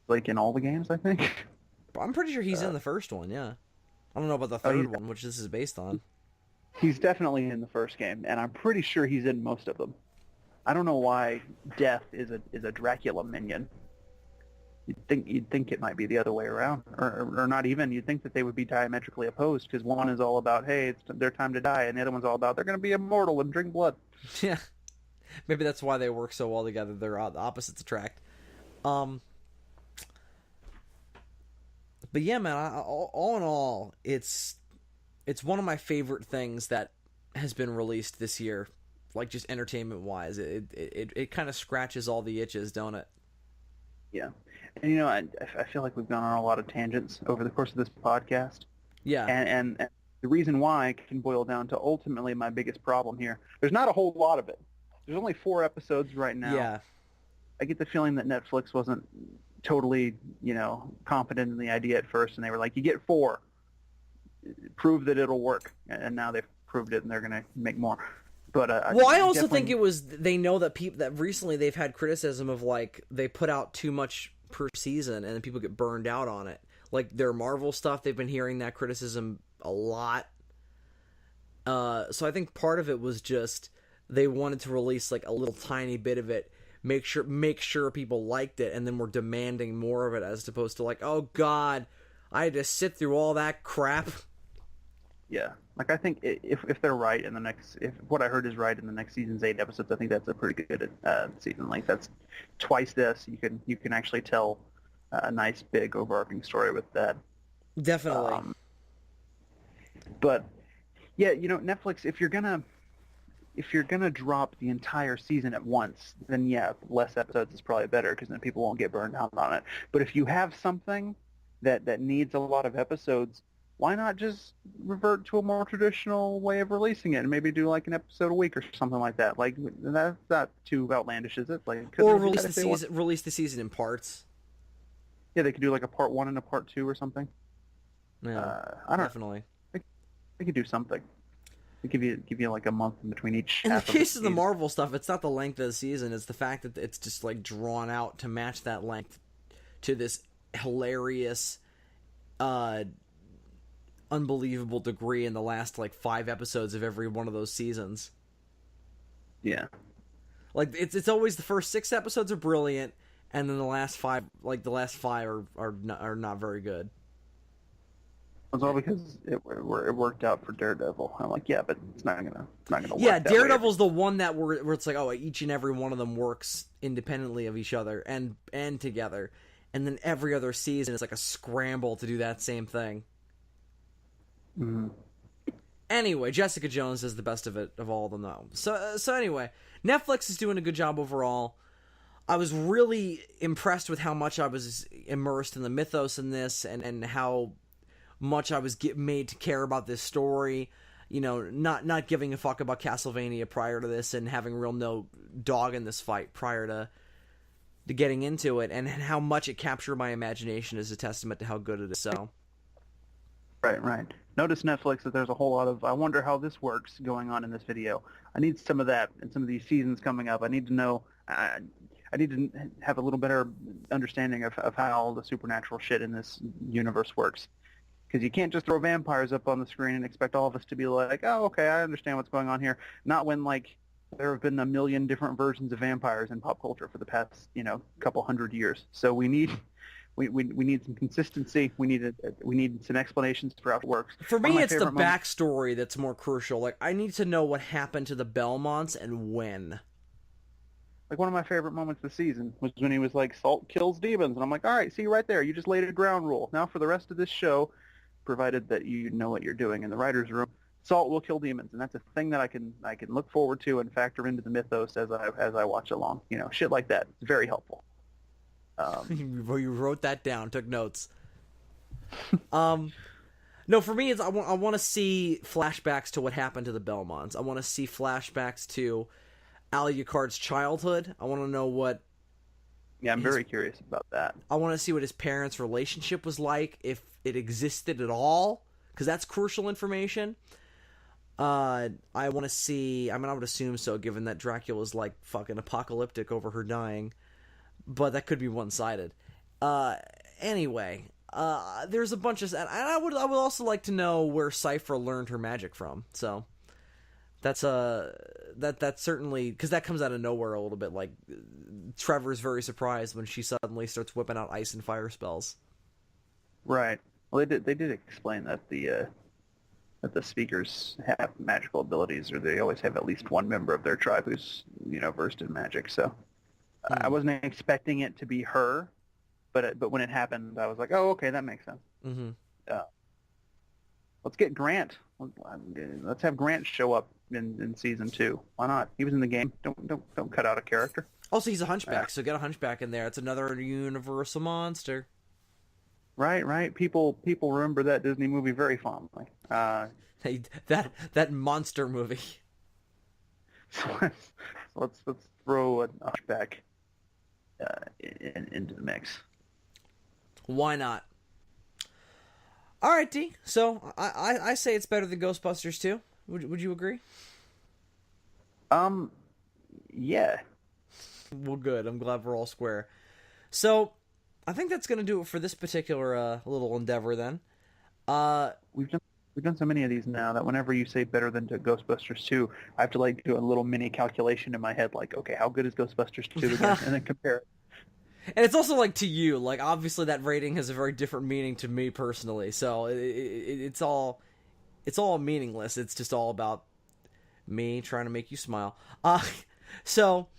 [SPEAKER 2] Like in all the games, I think?
[SPEAKER 1] I'm pretty sure he's in the first one, yeah. I don't know about the third one, which this is based on.
[SPEAKER 2] He's definitely in the first game, and I'm pretty sure he's in most of them. I don't know why Death is a Dracula minion. You'd think it might be the other way around, or not even. You'd think that they would be diametrically opposed, because one is all about, hey, it's their time to die, and the other one's all about they're going to be immortal and drink blood.
[SPEAKER 1] Yeah, maybe that's why they work so well together. They're the opposites attract. But yeah, man. All in all, it's It's one of my favorite things that has been released this year, like just entertainment wise. It kind of scratches all the itches, don't it?
[SPEAKER 2] Yeah. And I feel like we've gone on a lot of tangents over the course of this podcast.
[SPEAKER 1] Yeah.
[SPEAKER 2] And the reason why can boil down to ultimately my biggest problem here. There's not a whole lot of it. There's only 4 episodes right now.
[SPEAKER 1] Yeah.
[SPEAKER 2] I get the feeling that Netflix wasn't totally, confident in the idea at first, and they were like, you get 4. Prove that it'll work. And now they've proved it, and they're going to make more. But
[SPEAKER 1] I also think it was, they know that that recently they've had criticism of, like, they put out too much per season, and then people get burned out on it. Like, their Marvel stuff, they've been hearing that criticism a lot. So I think part of it was just they wanted to release like a little tiny bit of it, make sure people liked it, and then were demanding more of it, as opposed to like, oh god, I had to sit through all that crap.
[SPEAKER 2] Yeah, like I think if they're right in the next, if what I heard is right in the next season's 8 episodes, I think that's a pretty good season. Like that's twice this. You can actually tell a nice big overarching story with that.
[SPEAKER 1] Definitely.
[SPEAKER 2] But yeah, Netflix, if you're gonna drop the entire season at once, then yeah, less episodes is probably better because then people won't get burned out on it. But if you have something that needs a lot of episodes, why not just revert to a more traditional way of releasing it and maybe do like an episode a week or something like that? Like that's not too outlandish, is it? Like,
[SPEAKER 1] or release the season in parts.
[SPEAKER 2] Yeah, they could do like a part 1 and a part 2 or something.
[SPEAKER 1] Yeah,
[SPEAKER 2] I don't
[SPEAKER 1] definitely.
[SPEAKER 2] They could do something. They give you like a month in between each.
[SPEAKER 1] In the case of the Marvel stuff, it's not the length of the season; it's the fact that it's just like drawn out to match that length to this hilarious, unbelievable degree in the last like 5 episodes of every one of those seasons.
[SPEAKER 2] Yeah,
[SPEAKER 1] like it's always the first 6 episodes are brilliant, and then the last 5 are not very good.
[SPEAKER 2] It's all because it worked out for Daredevil. I'm like, yeah, but it's not gonna work.
[SPEAKER 1] Yeah, Daredevil's the one that where it's like, oh, each and every one of them works independently of each other and together, and then every other season is like a scramble to do that same thing.
[SPEAKER 2] Mm-hmm.
[SPEAKER 1] Anyway, Jessica Jones is the best of all of them, though. So anyway, Netflix is doing a good job overall. I was really impressed with how much I was immersed in the mythos in this, and how much I was made to care about this story, not giving a fuck about Castlevania prior to this, and having real no dog in this fight prior to getting into it, and how much it captured my imagination is a testament to how good it is. So,
[SPEAKER 2] right. Notice Netflix that there's a whole lot of I wonder how this works going on in this video. I need some of that in some of these seasons coming up. I need to know. I need to have a little better understanding of how the supernatural shit in this universe works. Because you can't just throw vampires up on the screen and expect all of us to be like, oh, okay, I understand what's going on here. Not when, like, there have been a million different versions of vampires in pop culture for the past, couple hundred years. So we need some consistency. We need some explanations for how it works.
[SPEAKER 1] For me, it's the backstory that's more crucial. Like, I need to know what happened to the Belmonts and when.
[SPEAKER 2] Like, one of my favorite moments of the season was when he was like, Salt kills demons. And I'm like, all right, see right there. You just laid a ground rule. Now for the rest of this show, provided that you know what you're doing in the writer's room, Salt will kill demons, and that's a thing that I can look forward to and factor into the mythos as I watch along. Shit like that. It's very helpful.
[SPEAKER 1] You wrote that down, took notes. No, for me, it's I want to see flashbacks to what happened to the Belmonts. I want to see flashbacks to Alucard's childhood. I want to know what.
[SPEAKER 2] Yeah, I'm very curious about that.
[SPEAKER 1] I want to see what his parents' relationship was like, if it existed at all, because that's crucial information. I want to see. I would assume so, given that Dracula's like fucking apocalyptic over her dying, but that could be one-sided. Anyway, there's a bunch of, and I would also like to know where Cypher learned her magic from. So that's that's certainly, because that comes out of nowhere a little bit. Like, Trevor's very surprised when she suddenly starts whipping out ice and fire spells. Right.
[SPEAKER 2] Well, they did explain that that the speakers have magical abilities, or they always have at least one member of their tribe who's versed in magic. So I wasn't expecting it to be her, but when it happened, I was like, oh, okay, that makes sense.
[SPEAKER 1] Mm-hmm.
[SPEAKER 2] Let's get Grant Let's have Grant show up in season 2. Why not? He was in the game. Don't cut out a character.
[SPEAKER 1] Also, he's a hunchback, so get a hunchback in there. It's another universal monster.
[SPEAKER 2] Right. People remember that Disney movie very fondly.
[SPEAKER 1] Hey, that monster movie.
[SPEAKER 2] So let's throw a hunchback into the mix.
[SPEAKER 1] Why not? All right, D. So I say it's better than Ghostbusters 2. Would you agree?
[SPEAKER 2] Yeah.
[SPEAKER 1] Well, good. I'm glad we're all square. So I think that's gonna do it for this particular little endeavor. Then
[SPEAKER 2] We've done so many of these now that whenever you say better than to Ghostbusters 2, I have to like do a little mini calculation in my head, like, okay, how good is Ghostbusters 2 again, and then compare it.
[SPEAKER 1] And it's also like to you, like obviously that rating has a very different meaning to me personally. So it's all meaningless. It's just all about me trying to make you smile. So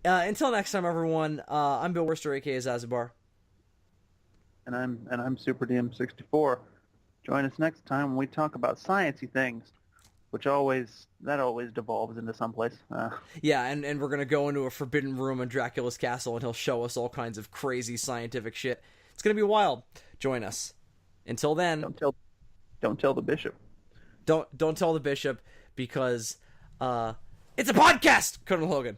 [SPEAKER 1] until next time, everyone. I'm Bill Worster, aka Zazubaar,
[SPEAKER 2] And I'm Super DM64. Join us next time when we talk about sciencey things, which always devolves into someplace.
[SPEAKER 1] Yeah, and we're gonna go into a forbidden room in Dracula's castle, and he'll show us all kinds of crazy scientific shit. It's gonna be wild. Join us. Until then,
[SPEAKER 2] Don't tell the bishop.
[SPEAKER 1] Don't tell the bishop because it's a podcast. Colonel Hogan.